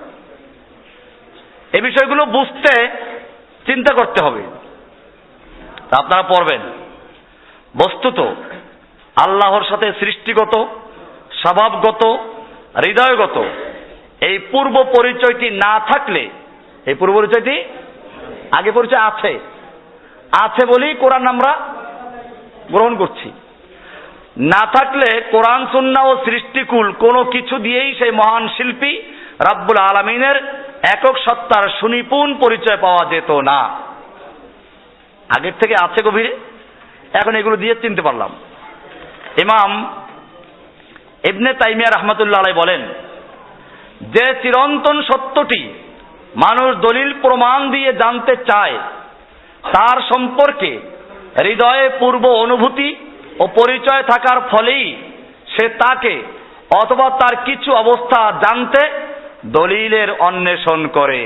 এই বিষয়গুলো বুঝতে চিন্তা করতে হবে, আপনারা পড়বেন। বস্তুত আল্লাহর সাথে সৃষ্টিগত, স্বভাবগত, হৃদয়গত এই পূর্ব পরিচয়টি না থাকলে, এই পূর্ব পরিচয়টি আগে পরিচয় আছে, আছে বলেই কোরআন আমরা গ্রহণ করছি। না থাকলে কোরআন সুন্নাহ ও সৃষ্টিকুল কোনো কিছু দিয়েই সেই মহান শিল্পী রাব্বুল আলামিনের একক সত্তার সুনিপুণ পরিচয় পাওয়া যেত না। আগের থেকে আছে গভীরে, এখন এগুলো দিয়ে চিনতে পারলাম। ইমাম ইবনে তাইমিয়া রাহমাতুল্লাহ আলাইহি বলেন, যে চিরন্তন সত্যটি মানুষ দলিল প্রমাণ দিয়ে জানতে চায়, তার সম্পর্কে হৃদয়ে পূর্ব অনুভূতি ও পরিচয় থাকার ফলেই সে তাকে অথবা তার কিছু অবস্থা জানতে দলিলের অন্বেষণ করে।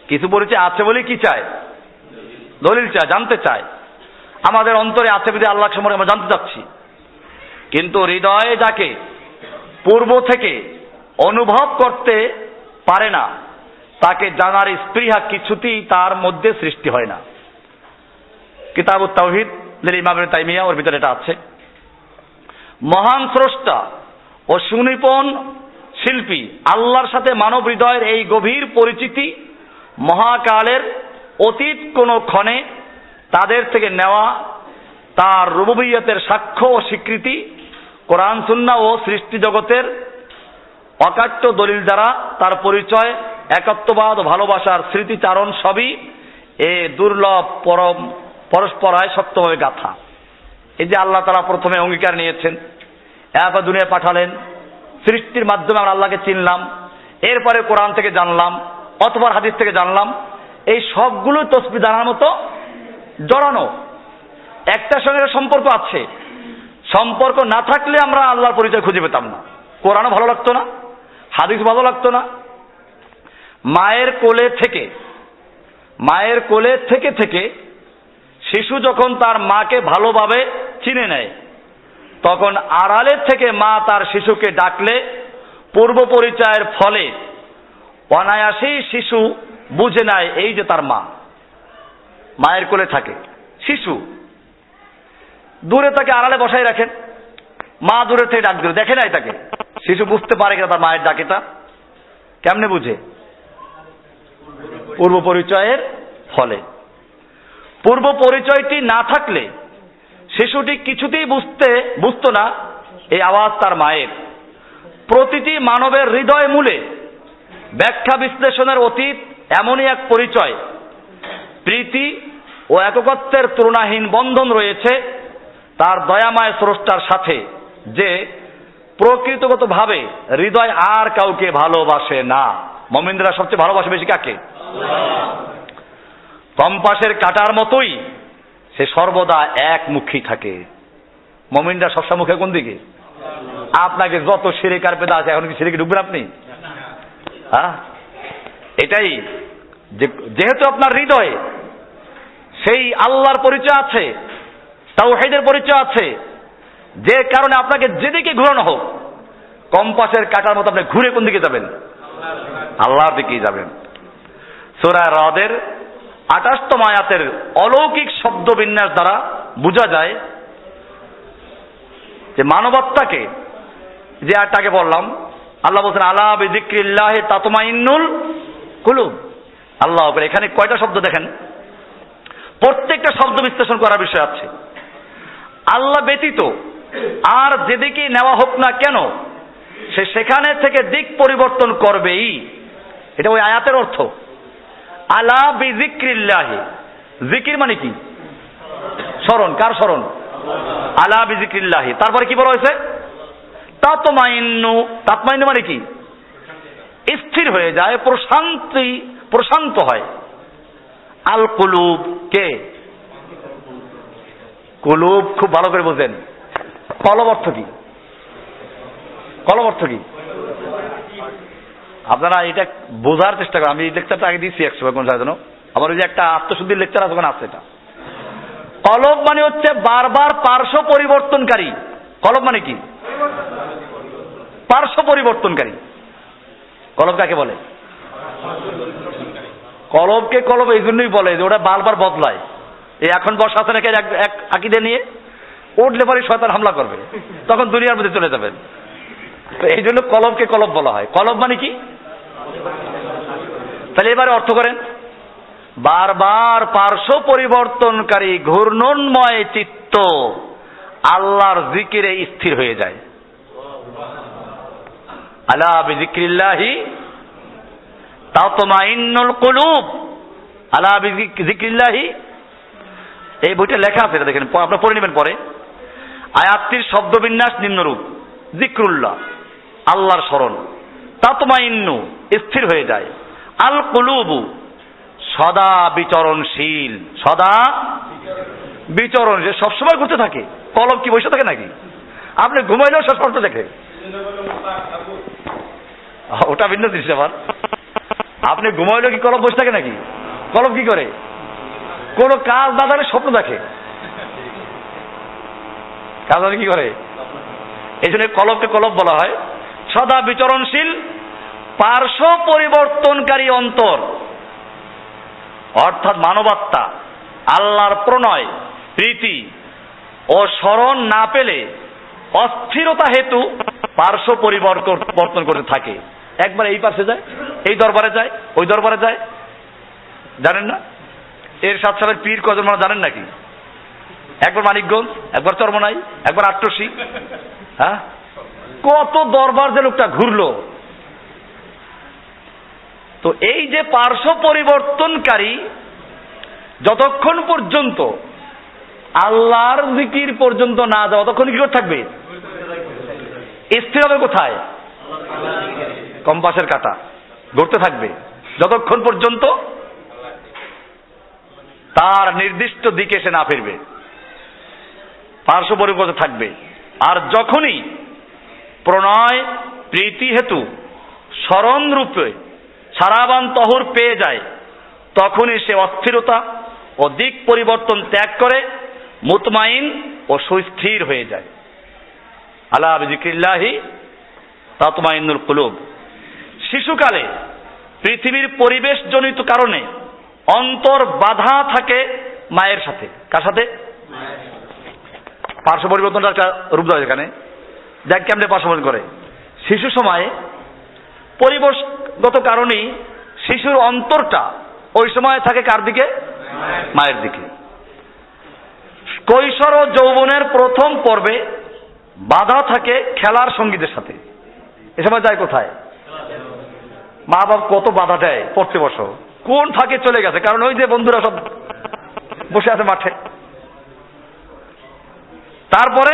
কিছু পরিচয় আছে বলে কি চায়? দলিল চায়, জানতে চায়। আমাদের অন্তরে আছে বলে আল্লাহ সম্পর্কে আমরা জানতে চাচ্ছি, কিন্তু হৃদয়ে যাকে পূর্ব থেকে অনুভব করতে পারে না, তাকে জানার স্পৃহা কিছুতেই তার মধ্যে সৃষ্টি হয় না। কিতাবুত তাওহীদ ইমাম ইবনে তাইমিয়া, ওর ভিতরে এটা আছে। মহান স্রষ্টা ও সুনিপুণ শিল্পী আল্লাহর সাথে মানব হৃদয়ের এই গভীর পরিচিতি মহাকালের অতীত কোন ক্ষণে তাদের থেকে নেওয়া তার রুবুবিয়তের সাক্ষ্য ও স্বীকৃতি কোরআন সুন্নাহ ও সৃষ্টি জগতের অকাট্য দলিল দ্বারা তার পরিচয়, একত্ববাদ ও ভালোবাসার স্মৃতিচারণ সবই এ দুর্লভ পরস্পরায় শক্তভাবে গাথা। এই যে আল্লাহ তাআলা প্রথমে অঙ্গীকার নিয়েছেন, এরপর দুনিয়ায় পাঠালেন, সৃষ্টির মাধ্যমে আমরা আল্লাহকে চিনলাম, এরপরে কোরআন থেকে জানলাম অথবা হাদিস থেকে জানলাম, এই সবগুলো তসবিহ জানার মতো জড়ানো, একটার সঙ্গে সম্পর্ক আছে। সম্পর্ক না থাকলে আমরা আল্লাহর পরিচয় খুঁজে পেতাম না, কোরআনও ভালো লাগতো না, হাদিস ভালো লাগতো না। মায়ের কোলে থেকে শিশু যখন তার মাকে ভালোভাবে চিনে নেয়, তখন আড়ালের থেকে মা তার শিশুকে ডাকলে পূর্ব পরিচয়ের ফলে অনায়াসেই শিশু বুঝে নেয় এই যে তার মা। মায়ের কোলে থাকে শিশু, দূরে তাকে আড়ালে বসাই রাখেন, মা দূরে থেকে ডাক দিল, দেখে নাই তাকে, শিশু বুঝতে পারে কিনা তার মায়ের ডাকেটা? কেমনে বুঝে? পূর্ব পরিচয়ের ফলে। পূর্ব পরিচয়টি না থাকলে শিশুটি কিছুতেই বুঝতো না এই আওয়াজ তার মায়ের। প্রতিটি মানবের হৃদয় মূলে ব্যাখ্যা বিশ্লেষণের অতীত এমনই এক পরিচয়, প্রীতি ও একত্বের তুলনাহীন বন্ধন রয়েছে তার দয়াময় স্রষ্টার সাথে, যে প্রকৃতগতভাবে হৃদয় আর কাউকে ভালোবাসে না। মুমিনরা সবচেয়ে ভালোবাসে বেশি কাকে? কম্পাসের কাঁটার মতোই সে সর্বদা একমুখী থাকে। মুমিনরা সবসময় মুখে কোন দিকে? আপনাকে যত শিরক আর বেদাত আছে, এখন কি শিরকে ঢুকবেন আপনি? হ্যাঁ, এটাই, যেহেতু আপনার হৃদয়ে সেই আল্লাহর পরিচয় আছে, তাওহীদের পরিচয় আছে, যে কারণে আপনাকে যেদিকে ঘুরানো হোক কম্পাসের কাঁটার মতো আপনি ঘুরে কোন দিকে যাবেন? আল্লাহর দিকেই যাবেন। সূরা রাদের 28তম আয়াতের অলৌকিক শব্দ বিন্যাস দ্বারা বোঝা যায় যে মানবত্বাকে, যে আয়াতটাকে বললাম, আল্লাহ বলছেন আলা বিযিক্রিল্লাহি তাতমাইন্নুল কুলুব, আল্লাহু আকবার। এখানে কয়টা শব্দ দেখেন, প্রত্যেকটা শব্দ বিশ্লেষণ করার বিষয় আছে। আল্লাহ ব্যতীত আর যেদিকে নেওয়া হোক না কেন সে সেখানে থেকে দিক পরিবর্তন করবেই, এটা ওই আয়াতের অর্থ। আলা বিযিক্রিল্লাহি, জিকির মানে কি? স্মরণ। কার স্মরণ? আলা বিযিক্রিল্লাহি। তারপরে কি বলা হয়েছে? তাতমাইন্নু। তাতমাইন্নু মানে কি? স্থির হয়ে যায়, প্রশান্ত হয়। আল কুলুব, কে? কুলুব খুব ভালো করে বোঝেন। কলব অর্থ কি? কলব অর্থ কি? আপনারা এটা বোঝার চেষ্টা করেন। আমি এই লেকচারটা আগে দিচ্ছি 100 কোন জন্য, আমার ওই যে একটা আত্মশুদ্ধির লেকচার আছে ওখানে আছে এটা। কলব মানে হচ্ছে বারবার পার্শ্ব পরিবর্তনকারী। কলব মানে কি? পার্শ্ব পরিবর্তনকারী। কলব কাকে বলে? কলবকে কলব এই জন্যই বলে যে ওটা বারবার বদলায়। এই এখন বসা আছে নাকি এক আকিদে নিয়ে, উঠলে পরে শয়তান হামলা করবে, তখন দুনিয়ার মধ্যে চলে যাবেন। তো এই জন্য কলবকে কলব বলা হয়। কলব মানে কি? তাহলে এবারে অর্থ করেন, বারবার পার্শ্ব পরিবর্তনকারী ঘূর্ণনময় চিত্ত আল্লাহর জিকিরে স্থির হয়ে যায়। আলা বিযিক্রিল্লাহি তাতমাইন্নুল কুলুব। আলা বিযিক্রিল্লাহি, এই বইটা লেখা আছে, এটা দেখেন, আপনারা পড়ে নেবেন পরে। আয়াতটির শব্দবিন্যাস নিম্নরূপ: জিক্রুল্লাহ, আল্লাহর স্মরণ। তাতমাইন্নু, স্থির হয়ে যায়। আল কুলুবু, সদা বিচরণশীল। সদা বিচরণ, যে সবসময় ঘুরতে থাকে। কলব কি বসে থাকে নাকি? আপনি ঘুমাইলেও সব স্পষ্ট দেখে, ওটা ভিন্ন জিনিস। আবার আপনি ঘুমাইলেও কি কলব বসে থাকে নাকি? কলব কি করে? কোন কাজ না থাকলে স্বপ্ন দেখে। কাজ হলে কি করে? এই জন্য কলবকে কলব বলা হয়। সদা বিচরণশীল, পার্শ্ব পরিবর্তনকারী অন্তর, অর্থাৎ মানবাত্মা আল্লাহর প্রণয়, প্রীতি ও স্মরণ না পেলে অস্থিরতা হেতু পার্শ্ব পরিবর্তন করতে থাকে। একবার এই পাশে যায়, এই দরবারে যায়, ওই দরবারে যায়। জানেন না এর 7 সালের পীর কজন মানে জানেন নাকি? একবার মানিকগঞ্জ, একবার চরমনাই, একবার আট্টসি। হ্যাঁ, কত দরবার যে লোকটা ঘুরলো। তো এই যে পার্শ্ব পরিবর্তনকারী, যতক্ষণ পর্যন্ত আল্লাহর জিকির পর্যন্ত না যাওয়া, ততক্ষণ কি করে থাকবে? স্থির হবে কোথায়? কম্পাসের কাঁটা ঘুরতে থাকবে যতক্ষণ পর্যন্ত তার নির্দিষ্ট দিকে সে না ফিরবে, পার্শ্ব পরিবর্তন থাকবে। আর যখনই প্রণয় প্রীতি হেতু স্মরণ রূপে সারাবান তহর পেয়ে যায়, তখনই সে অস্থিরতা ও দিক পরিবর্তন ত্যাগ করে মুতমাইন ও সুস্থির হয়ে যায়। আলা বিযিক্রিল্লাহি তাতমাইন্নুল কুলুব। শিশুকালে পৃথিবীর পরিবেশজনিত কারণে অন্তর বাধা থাকে মায়ের সাথে। কার সাথে? পার্শ্ব পরিবর্তনটা একটা রূপ দেওয়া এখানে। দেখ কেমনে পার্শ্ব পরিবর্তন করে। শিশু সময়ে পরিবেশগত কারণেই শিশুর অন্তরটা ওই সময় থাকে কার দিকে? মায়ের দিকে। কৈশোর ও যৌবনের প্রথম পর্বে বাধা থাকে খেলার সঙ্গীদের সাথে। এ সময় যায় কোথায়? মা বাবা কত বাধা দেয়, পড়তে বসো, কোন ফাঁকে চলে গেছে, কারণ ওই যে বন্ধুরা সব বসে আছে মাঠে। তারপরে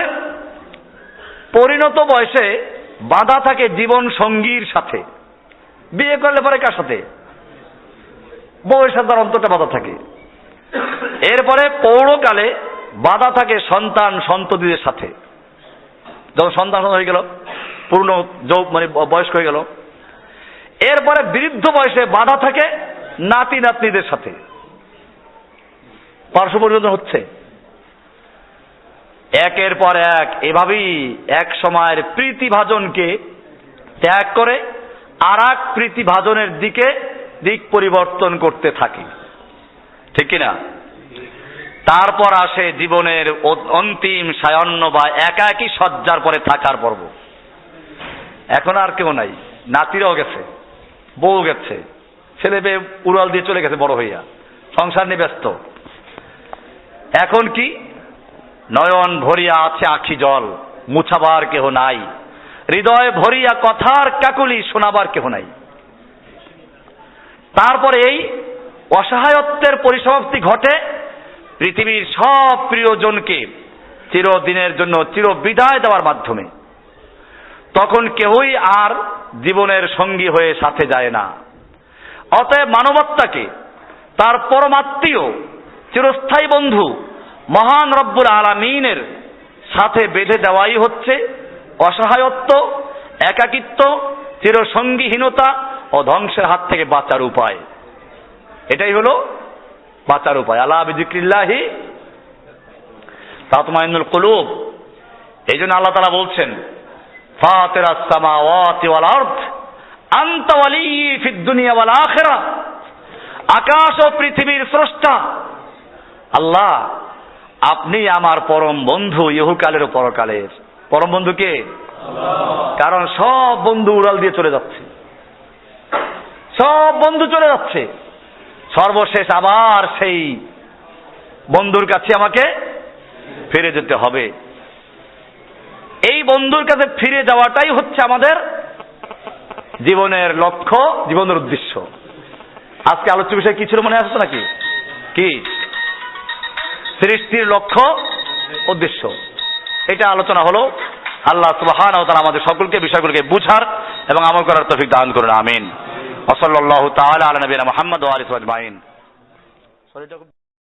পরিণত বয়সে বাধা থাকে জীবন সঙ্গীর সাথে। বিয়ে করলে পরে কার সাথে? বউয়ের সাথে তার অন্তরটা বাধা থাকে। এরপরে পৌরকালে বাধা থাকে সন্তান সন্ততিদের সাথে। যখন সন্তান হয়ে গেল, পূর্ণ মানে বয়স্ক হয়ে গেল, এরপরে বৃদ্ধ বয়সে বাধা থাকে নাতি নাতনিদের সাথে। পার্শ্ব পরিবর্তন হচ্ছে একের পর এক। এভাবেই এক সময়ের প্রীতিভাজনকে ত্যাগ করে আর এক প্রীতিভাজনের দিকে দিক পরিবর্তন করতে থাকে, ঠিক কিনা? তারপর আসে জীবনের অন্তিম সায়ান্ন বা একাকী শয্যার পরে থাকার পর্ব। এখন আর কেউ নাই, নাতিরাও গেছে, বউ গেছে, ছেলে মেয়ে উড়াল দিয়ে চলে গেছে বড় হইয়া, সংসার নিয়ে ব্যস্ত। এখন কি? নয়ন ভরিয়া আছে আখি জল, মুছাবার কেহ নাই, হৃদয় ভরিয়া কথার কাকুলি, শোনাবার কেহ নাই। তারপরে এই অসহায়ত্বের পরিসমাপ্তি ঘটে পৃথিবীর সব প্রিয়জনকে চিরদিনের জন্য চির বিদায় দেওয়ার মাধ্যমে। তখন কেহই আর জীবনের সঙ্গী হয়ে সাথে যায় না। অতএব মানবত্বাকে তার পরমাত্মীয় চিরস্থায়ী বন্ধু মহান রব্বুল আলামিনের সাথে বেঁধে দেওয়াই হচ্ছে অসহায়ত্ব, একাকিত্ব, চিরসঙ্গীহীনতা ও ধ্বংসের হাত থেকে বাঁচার উপায়। এটাই হলো বাঁচার উপায়। আলা বিযিক্রিল্লাহি তাতমাইন্নুল কুলুব। এই জন্য আল্লাহ তাআলা বলছেন, ফাতিরাস সামাওয়াতি ওয়াল আরদ আনতা ওয়ালিয়্যি ফিদ দুনিয়া ওয়াল আখিরাহ। আকাশ ও পৃথিবীর স্রষ্টা আল্লাহ, আপনি আমার পরম বন্ধু ইহকালের ও পরকালের। পরম বন্ধু কে? কারণ সব বন্ধু উড়াল দিয়ে চলে যাচ্ছে, সব বন্ধু চলে যাচ্ছে। সর্বশেষ আবার সেই বন্ধুর কাছে আমাকে ফিরে যেতে হবে। এই বন্ধুর কাছে ফিরে যাওয়াটাই হচ্ছে আমাদের জীবনের লক্ষ্য, জীবনের উদ্দেশ্য। আজকে আলোচ্য বিষয় কি ছিল মনে আসছে নাকি? কি? সৃষ্টির লক্ষ্য, উদ্দেশ্য, এটা আলোচনা হলো। আল্লাহ সুবহানাহু ওয়া তাআলা আমাদের সকলকে বিষয়গুলোকে বুঝার এবং আমল করার তৌফিক দান করুন। আমিন। ওয়া সাল্লাল্লাহু তাআলা আলা নবিয়িনা মুহাম্মদ ওয়া আলিহি ওয়া সাহবিহি আজমাইন।